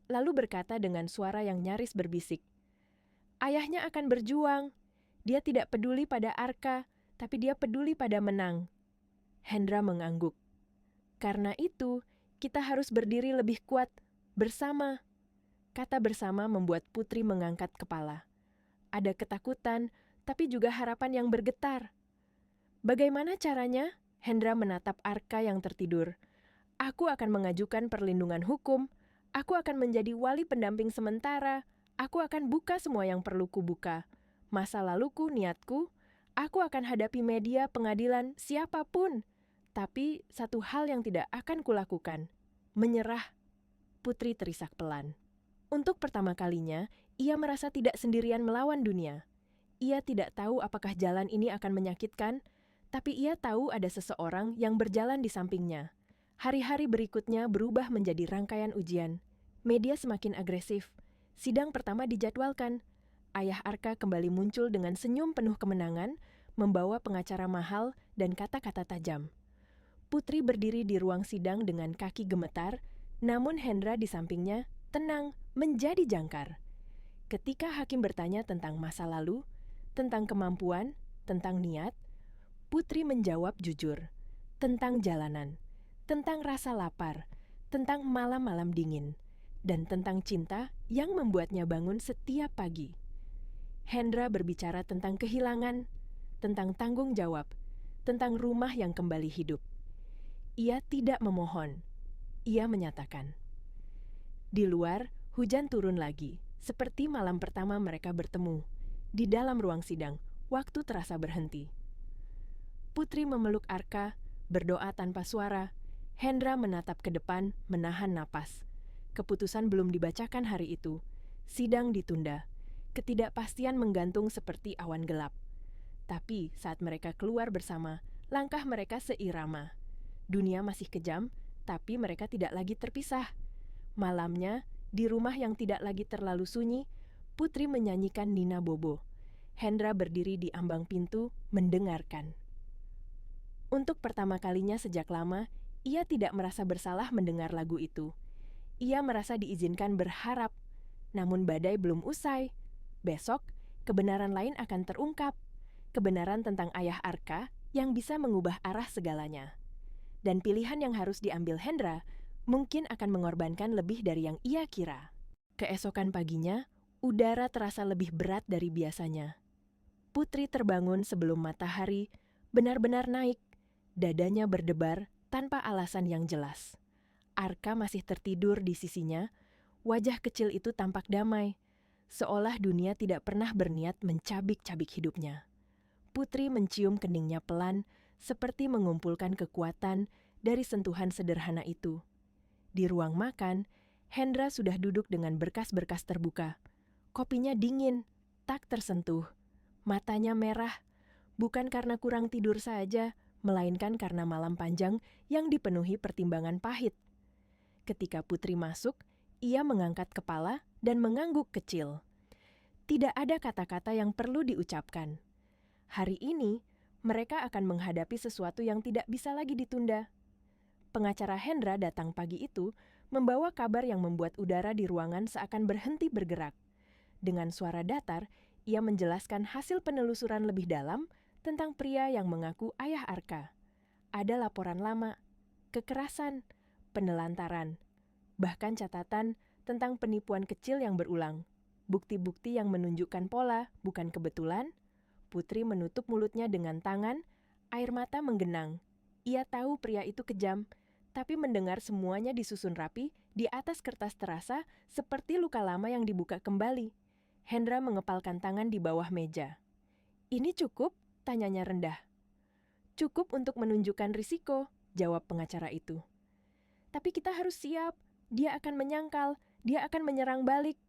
A: lalu berkata dengan suara yang nyaris berbisik, "Ayahnya akan berjuang. Dia tidak peduli pada Arka, tapi dia peduli pada menang." Hendra mengangguk. "Karena itu, kita harus berdiri lebih kuat, bersama." Kata bersama membuat Putri mengangkat kepala. Ada ketakutan, tapi juga harapan yang bergetar. "Bagaimana caranya?" Hendra menatap Arka yang tertidur. "Aku akan mengajukan perlindungan hukum. Aku akan menjadi wali pendamping sementara. Aku akan buka semua yang perlu kubuka. Masa laluku, niatku. Aku akan hadapi media, pengadilan, siapapun. Tapi satu hal yang tidak akan kulakukan. Menyerah." Putri terisak pelan. Untuk pertama kalinya, ia merasa tidak sendirian melawan dunia. Ia tidak tahu apakah jalan ini akan menyakitkan, tapi ia tahu ada seseorang yang berjalan di sampingnya. Hari-hari berikutnya berubah menjadi rangkaian ujian. Media semakin agresif. Sidang pertama dijadwalkan. Ayah Arka kembali muncul dengan senyum penuh kemenangan, membawa pengacara mahal dan kata-kata tajam. Putri berdiri di ruang sidang dengan kaki gemetar, namun Hendra di sampingnya tenang, menjadi jangkar. Ketika hakim bertanya tentang masa lalu, tentang kemampuan, tentang niat, Putri menjawab jujur, tentang jalanan, tentang rasa lapar, tentang malam-malam dingin, dan tentang cinta yang membuatnya bangun setiap pagi. Hendra berbicara tentang kehilangan, tentang tanggung jawab, tentang rumah yang kembali hidup. Ia tidak memohon, ia menyatakan. Di luar, hujan turun lagi, seperti malam pertama mereka bertemu. Di dalam ruang sidang, waktu terasa berhenti. Putri memeluk Arka, berdoa tanpa suara. Hendra menatap ke depan, menahan napas. Keputusan belum dibacakan hari itu. Sidang ditunda. Ketidakpastian menggantung seperti awan gelap. Tapi saat mereka keluar bersama, langkah mereka seirama. Dunia masih kejam, tapi mereka tidak lagi terpisah. Malamnya, di rumah yang tidak lagi terlalu sunyi, Putri menyanyikan Nina Bobo. Hendra berdiri di ambang pintu, mendengarkan. Untuk pertama kalinya sejak lama, ia tidak merasa bersalah mendengar lagu itu. Ia merasa diizinkan berharap, namun badai belum usai. Besok, kebenaran lain akan terungkap. Kebenaran tentang ayah Arka yang bisa mengubah arah segalanya. Dan pilihan yang harus diambil Hendra mungkin akan mengorbankan lebih dari yang ia kira. Keesokan paginya, udara terasa lebih berat dari biasanya. Putri terbangun sebelum matahari benar-benar naik. Dadanya berdebar tanpa alasan yang jelas. Arka masih tertidur di sisinya, Wajah kecil itu tampak damai, seolah dunia tidak pernah berniat mencabik-cabik hidupnya. Putri mencium keningnya pelan, seperti mengumpulkan kekuatan dari sentuhan sederhana itu. Di ruang makan, Hendra sudah duduk dengan berkas-berkas terbuka. Kopinya dingin, tak tersentuh. Matanya merah, bukan karena kurang tidur saja, melainkan karena malam panjang yang dipenuhi pertimbangan pahit. Ketika Putri masuk, ia mengangkat kepala dan mengangguk kecil. Tidak ada kata-kata yang perlu diucapkan. Hari ini, mereka akan menghadapi sesuatu yang tidak bisa lagi ditunda. Pengacara Hendra datang pagi itu, membawa kabar yang membuat udara di ruangan seakan berhenti bergerak. Dengan suara datar, ia menjelaskan hasil penelusuran lebih dalam tentang pria yang mengaku ayah Arka. Ada laporan lama, kekerasan, penelantaran, bahkan catatan tentang penipuan kecil yang berulang. Bukti-bukti yang menunjukkan pola, bukan kebetulan. Putri menutup mulutnya dengan tangan, air mata menggenang. Ia tahu pria itu kejam, tapi mendengar semuanya disusun rapi di atas kertas terasa seperti luka lama yang dibuka kembali. Hendra mengepalkan tangan di bawah meja. "Ini cukup?" tanyanya rendah. "Cukup untuk menunjukkan risiko," jawab pengacara itu. "Tapi kita harus siap. Dia akan menyangkal, dia akan menyerang balik."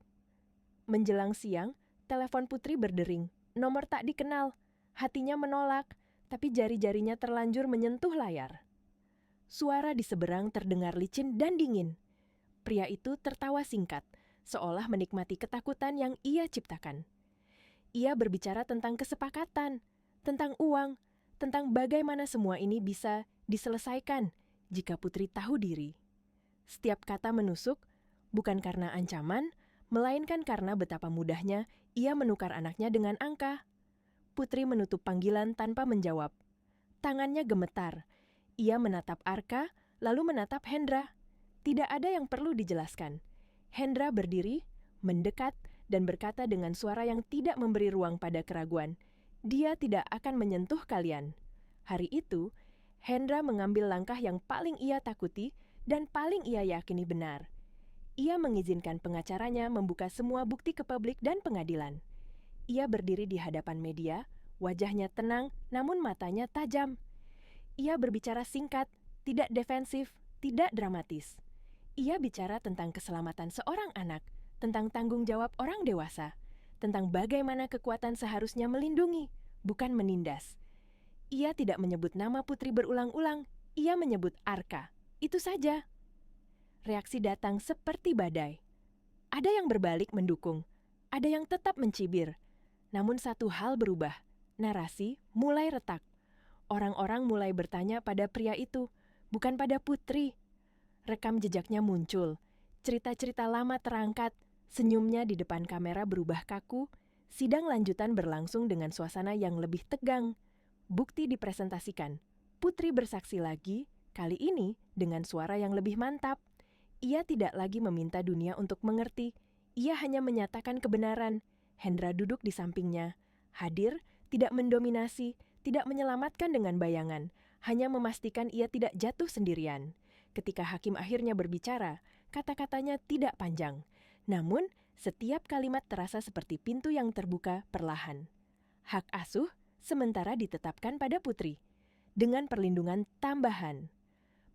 A: Menjelang siang, telepon Putri berdering. Nomor tak dikenal. Hatinya menolak, tapi jari-jarinya terlanjur menyentuh layar. Suara di seberang terdengar licin dan dingin. Pria itu tertawa singkat, seolah menikmati ketakutan yang ia ciptakan. Ia berbicara tentang kesepakatan, tentang uang, tentang bagaimana semua ini bisa diselesaikan jika Putri tahu diri. Setiap kata menusuk, bukan karena ancaman, melainkan karena betapa mudahnya ia menukar anaknya dengan angka. Putri menutup panggilan tanpa menjawab. Tangannya gemetar. Ia menatap Arka, lalu menatap Hendra. Tidak ada yang perlu dijelaskan. Hendra berdiri, mendekat, dan berkata dengan suara yang tidak memberi ruang pada keraguan, "Dia tidak akan menyentuh kalian." Hari itu, Hendra mengambil langkah yang paling ia takuti dan paling ia yakini benar. Ia mengizinkan pengacaranya membuka semua bukti ke publik dan pengadilan. Ia berdiri di hadapan media, wajahnya tenang namun matanya tajam. Ia berbicara singkat, tidak defensif, tidak dramatis. Ia bicara tentang keselamatan seorang anak, tentang tanggung jawab orang dewasa, tentang bagaimana kekuatan seharusnya melindungi, bukan menindas. Ia tidak menyebut nama Putri berulang-ulang, ia menyebut Arka. Itu saja. Reaksi datang seperti badai. Ada yang berbalik mendukung, ada yang tetap mencibir. Namun satu hal berubah, narasi mulai retak. Orang-orang mulai bertanya pada pria itu, bukan pada Putri. Rekam jejaknya muncul, cerita-cerita lama terangkat, senyumnya di depan kamera berubah kaku, sidang lanjutan berlangsung dengan suasana yang lebih tegang. Bukti dipresentasikan, Putri bersaksi lagi, kali ini dengan suara yang lebih mantap. Ia tidak lagi meminta dunia untuk mengerti, ia hanya menyatakan kebenaran. Hendra duduk di sampingnya, hadir, tidak mendominasi, tidak menyelamatkan dengan bayangan, hanya memastikan ia tidak jatuh sendirian. Ketika hakim akhirnya berbicara, kata-katanya tidak panjang, namun setiap kalimat terasa seperti pintu yang terbuka perlahan. Hak asuh sementara ditetapkan pada Putri, dengan perlindungan tambahan.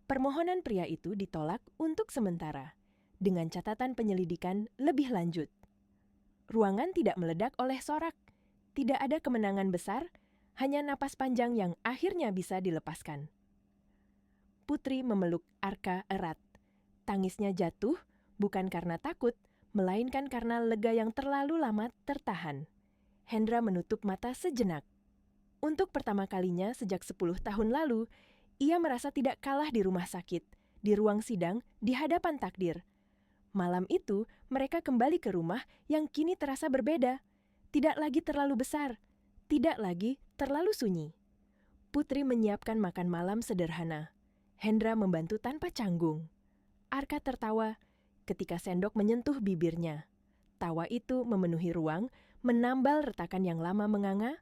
A: Permohonan pria itu ditolak untuk sementara, dengan catatan penyelidikan lebih lanjut. Ruangan tidak meledak oleh sorak, tidak ada kemenangan besar, hanya napas panjang yang akhirnya bisa dilepaskan. Putri memeluk Arka erat. Tangisnya jatuh, bukan karena takut, melainkan karena lega yang terlalu lama tertahan. Hendra menutup mata sejenak. Untuk pertama kalinya sejak 10 tahun lalu, ia merasa tidak kalah di rumah sakit, di ruang sidang, di hadapan takdir. Malam itu, mereka kembali ke rumah yang kini terasa berbeda. Tidak lagi terlalu besar, tidak lagi terlalu sunyi. Putri menyiapkan makan malam sederhana. Hendra membantu tanpa canggung. Arka tertawa ketika sendok menyentuh bibirnya. Tawa itu memenuhi ruang, menambal retakan yang lama menganga.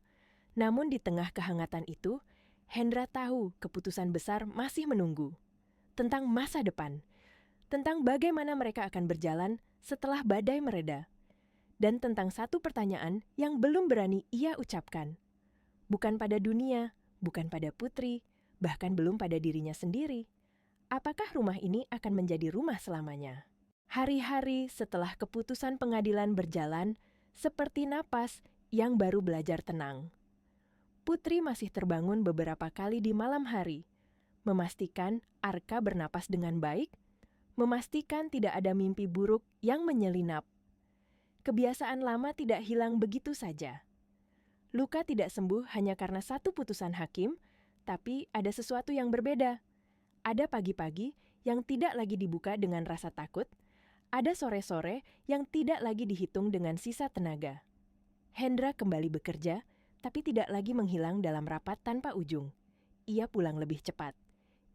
A: Namun di tengah kehangatan itu, Hendra tahu keputusan besar masih menunggu. Tentang masa depan. Tentang bagaimana mereka akan berjalan setelah badai mereda, dan tentang satu pertanyaan yang belum berani ia ucapkan. Bukan pada dunia, bukan pada Putri, bahkan belum pada dirinya sendiri. Apakah rumah ini akan menjadi rumah selamanya? Hari-hari setelah keputusan pengadilan berjalan seperti napas yang baru belajar tenang. Putri masih terbangun beberapa kali di malam hari, memastikan Arka bernapas dengan baik, memastikan tidak ada mimpi buruk yang menyelinap. Kebiasaan lama tidak hilang begitu saja. Luka tidak sembuh hanya karena satu putusan hakim, tapi ada sesuatu yang berbeda. Ada pagi-pagi yang tidak lagi dibuka dengan rasa takut, ada sore-sore yang tidak lagi dihitung dengan sisa tenaga. Hendra kembali bekerja, tapi tidak lagi menghilang dalam rapat tanpa ujung. Ia pulang lebih cepat.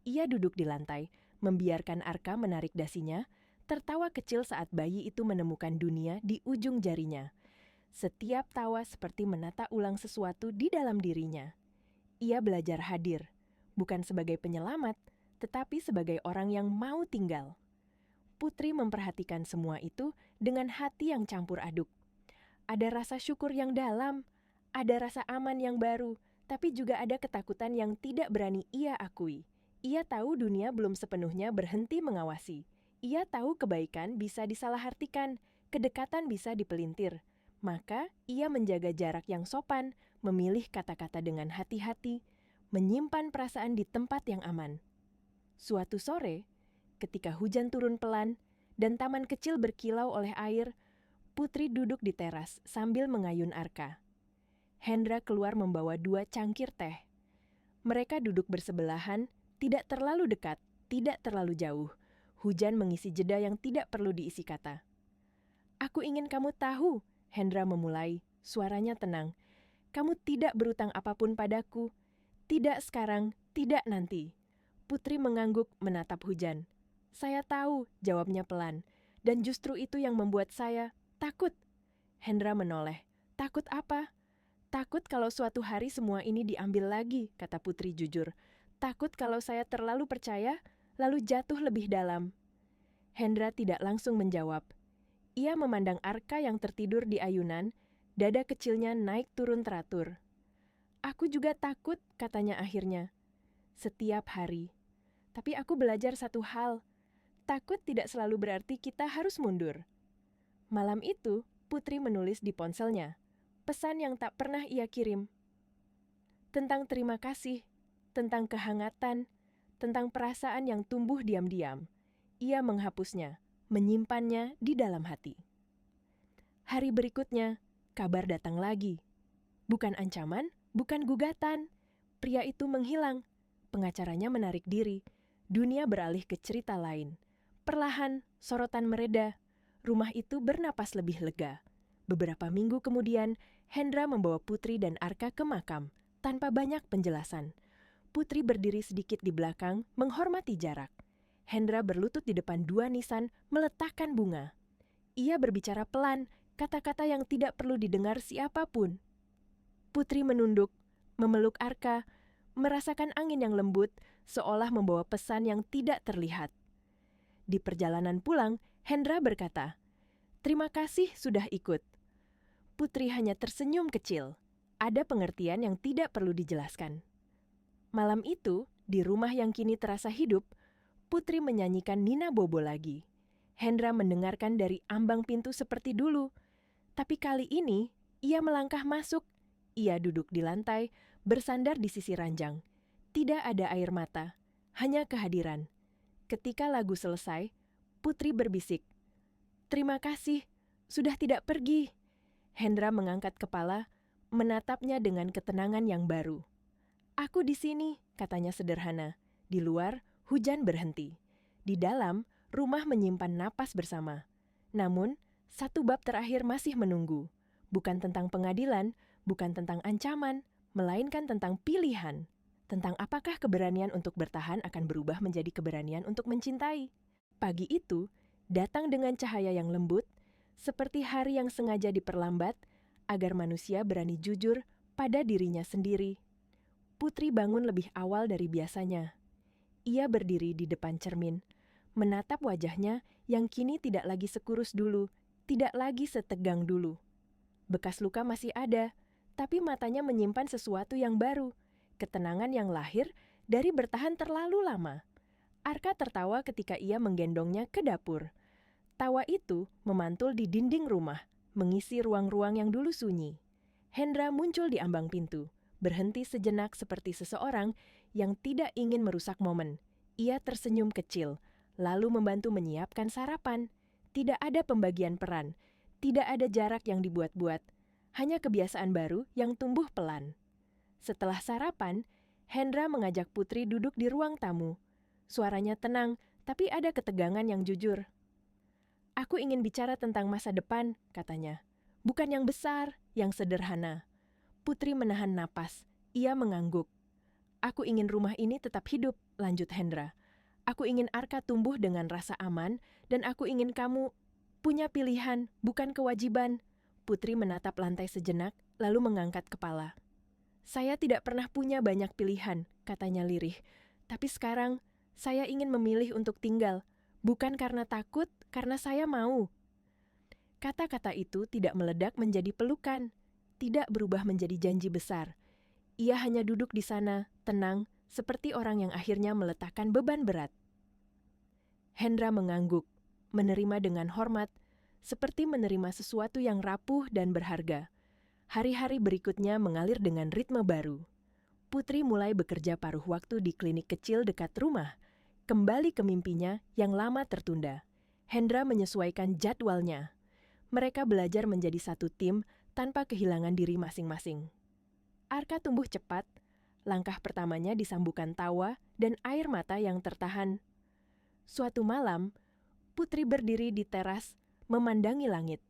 A: Ia duduk di lantai, membiarkan Arka menarik dasinya, tertawa kecil saat bayi itu menemukan dunia di ujung jarinya. Setiap tawa seperti menata ulang sesuatu di dalam dirinya. Ia belajar hadir, bukan sebagai penyelamat, tetapi sebagai orang yang mau tinggal. Putri memperhatikan semua itu dengan hati yang campur aduk. Ada rasa syukur yang dalam, ada rasa aman yang baru, tapi juga ada ketakutan yang tidak berani ia akui. Ia tahu dunia belum sepenuhnya berhenti mengawasi. Ia tahu kebaikan bisa disalahartikan, kedekatan bisa dipelintir. Maka ia menjaga jarak yang sopan, memilih kata-kata dengan hati-hati, menyimpan perasaan di tempat yang aman. Suatu sore, ketika hujan turun pelan dan taman kecil berkilau oleh air, Putri duduk di teras sambil mengayun Arka. Hendra keluar membawa 2 cangkir teh. Mereka duduk bersebelahan, tidak terlalu dekat, tidak terlalu jauh. Hujan mengisi jeda yang tidak perlu diisi kata. "Aku ingin kamu tahu," Hendra memulai, suaranya tenang. "Kamu tidak berutang apapun padaku. Tidak sekarang, tidak nanti." Putri mengangguk menatap hujan. "Saya tahu," jawabnya pelan. "Dan justru itu yang membuat saya takut." Hendra menoleh. "Takut apa?" "Takut kalau suatu hari semua ini diambil lagi," kata Putri jujur. "Takut kalau saya terlalu percaya, lalu jatuh lebih dalam." Hendra tidak langsung menjawab. Ia memandang Arka yang tertidur di ayunan, dada kecilnya naik turun teratur. "Aku juga takut," katanya akhirnya. "Setiap hari. Tapi aku belajar satu hal. Takut tidak selalu berarti kita harus mundur." Malam itu, Putri menulis di ponselnya pesan yang tak pernah ia kirim. Tentang terima kasih, tentang kehangatan, tentang perasaan yang tumbuh diam-diam. Ia menghapusnya, menyimpannya di dalam hati. Hari berikutnya, kabar datang lagi. Bukan ancaman, bukan gugatan. Pria itu menghilang. Pengacaranya menarik diri. Dunia beralih ke cerita lain. Perlahan, sorotan mereda. Rumah itu bernapas lebih lega. Beberapa minggu kemudian, Hendra membawa Putri dan Arka ke makam, tanpa banyak penjelasan. Putri berdiri sedikit di belakang, menghormati jarak. Hendra berlutut di depan 2 nisan, meletakkan bunga. Ia berbicara pelan, kata-kata yang tidak perlu didengar siapapun. Putri menunduk, memeluk Arka, merasakan angin yang lembut, seolah membawa pesan yang tidak terlihat. Di perjalanan pulang, Hendra berkata, "Terima kasih sudah ikut." Putri hanya tersenyum kecil. Ada pengertian yang tidak perlu dijelaskan. Malam itu, di rumah yang kini terasa hidup, Putri menyanyikan Nina Bobo lagi. Hendra mendengarkan dari ambang pintu seperti dulu. Tapi kali ini, ia melangkah masuk. Ia duduk di lantai, bersandar di sisi ranjang. Tidak ada air mata, hanya kehadiran. Ketika lagu selesai, Putri berbisik, "Terima kasih, sudah tidak pergi." Hendra mengangkat kepala, menatapnya dengan ketenangan yang baru. "Aku di sini," katanya sederhana. Di luar, hujan berhenti. Di dalam, rumah menyimpan napas bersama. Namun, satu bab terakhir masih menunggu. Bukan tentang pengadilan, bukan tentang ancaman, melainkan tentang pilihan. Tentang apakah keberanian untuk bertahan akan berubah menjadi keberanian untuk mencintai. Pagi itu, datang dengan cahaya yang lembut, seperti hari yang sengaja diperlambat, agar manusia berani jujur pada dirinya sendiri. Putri bangun lebih awal dari biasanya. Ia berdiri di depan cermin, menatap wajahnya yang kini tidak lagi sekurus dulu, tidak lagi setegang dulu. Bekas luka masih ada, tapi matanya menyimpan sesuatu yang baru, ketenangan yang lahir dari bertahan terlalu lama. Arka tertawa ketika ia menggendongnya ke dapur. Tawa itu memantul di dinding rumah, mengisi ruang-ruang yang dulu sunyi. Hendra muncul di ambang pintu, berhenti sejenak seperti seseorang yang tidak ingin merusak momen. Ia tersenyum kecil, lalu membantu menyiapkan sarapan. Tidak ada pembagian peran, tidak ada jarak yang dibuat-buat, hanya kebiasaan baru yang tumbuh pelan. Setelah sarapan, Hendra mengajak Putri duduk di ruang tamu. Suaranya tenang, tapi ada ketegangan yang jujur. "Aku ingin bicara tentang masa depan," katanya. "Bukan yang besar, yang sederhana." Putri menahan napas. Ia mengangguk. "Aku ingin rumah ini tetap hidup," lanjut Hendra. "Aku ingin Arka tumbuh dengan rasa aman, dan aku ingin kamu punya pilihan, bukan kewajiban." Putri menatap lantai sejenak, lalu mengangkat kepala. "Saya tidak pernah punya banyak pilihan," katanya lirih. "Tapi sekarang, saya ingin memilih untuk tinggal. Bukan karena takut, karena saya mau." Kata-kata itu tidak meledak menjadi pelukan, tidak berubah menjadi janji besar. Ia hanya duduk di sana, tenang, seperti orang yang akhirnya meletakkan beban berat. Hendra mengangguk, menerima dengan hormat, seperti menerima sesuatu yang rapuh dan berharga. Hari-hari berikutnya mengalir dengan ritme baru. Putri mulai bekerja paruh waktu di klinik kecil dekat rumah, kembali ke mimpinya yang lama tertunda. Hendra menyesuaikan jadwalnya. Mereka belajar menjadi satu tim tanpa kehilangan diri masing-masing. Arka tumbuh cepat, langkah pertamanya disambungkan tawa dan air mata yang tertahan. Suatu malam, Putri berdiri di teras, memandangi langit.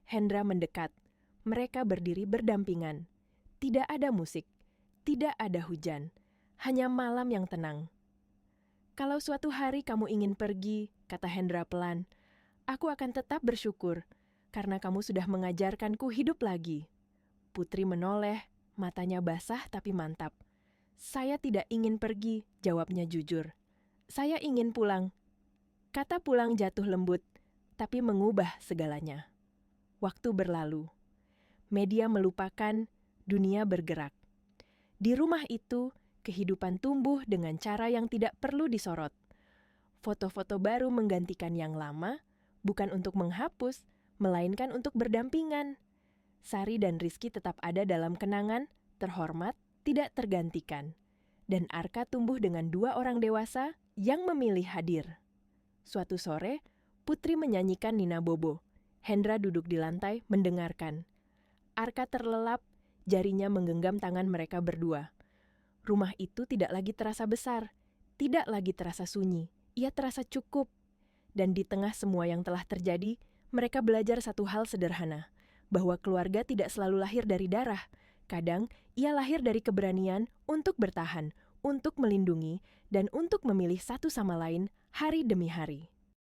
A: Hendra mendekat. Mereka berdiri berdampingan. Tidak ada musik, tidak ada hujan, hanya malam yang tenang. "Kalau suatu hari kamu ingin pergi," kata Hendra pelan, "aku akan tetap bersyukur, karena kamu sudah mengajarkanku hidup lagi." Putri menoleh, matanya basah tapi mantap. "Saya tidak ingin pergi," jawabnya jujur. "Saya ingin pulang." Kata pulang jatuh lembut, tapi mengubah segalanya. Waktu berlalu. Media melupakan, dunia bergerak. Di rumah itu, kehidupan tumbuh dengan cara yang tidak perlu disorot. Foto-foto baru menggantikan yang lama, bukan untuk menghapus, melainkan untuk berdampingan. Sari dan Rizky tetap ada dalam kenangan, terhormat, tidak tergantikan. Dan Arka tumbuh dengan 2 orang dewasa yang memilih hadir. Suatu sore, Putri menyanyikan Nina Bobo. Hendra duduk di lantai mendengarkan. Arka terlelap, jarinya menggenggam tangan mereka berdua. Rumah itu tidak lagi terasa besar, tidak lagi terasa sunyi, ia terasa cukup. Dan di tengah semua yang telah terjadi, mereka belajar satu hal sederhana, bahwa keluarga tidak selalu lahir dari darah. Kadang, ia lahir dari keberanian untuk bertahan, untuk melindungi, dan untuk memilih satu sama lain hari demi hari.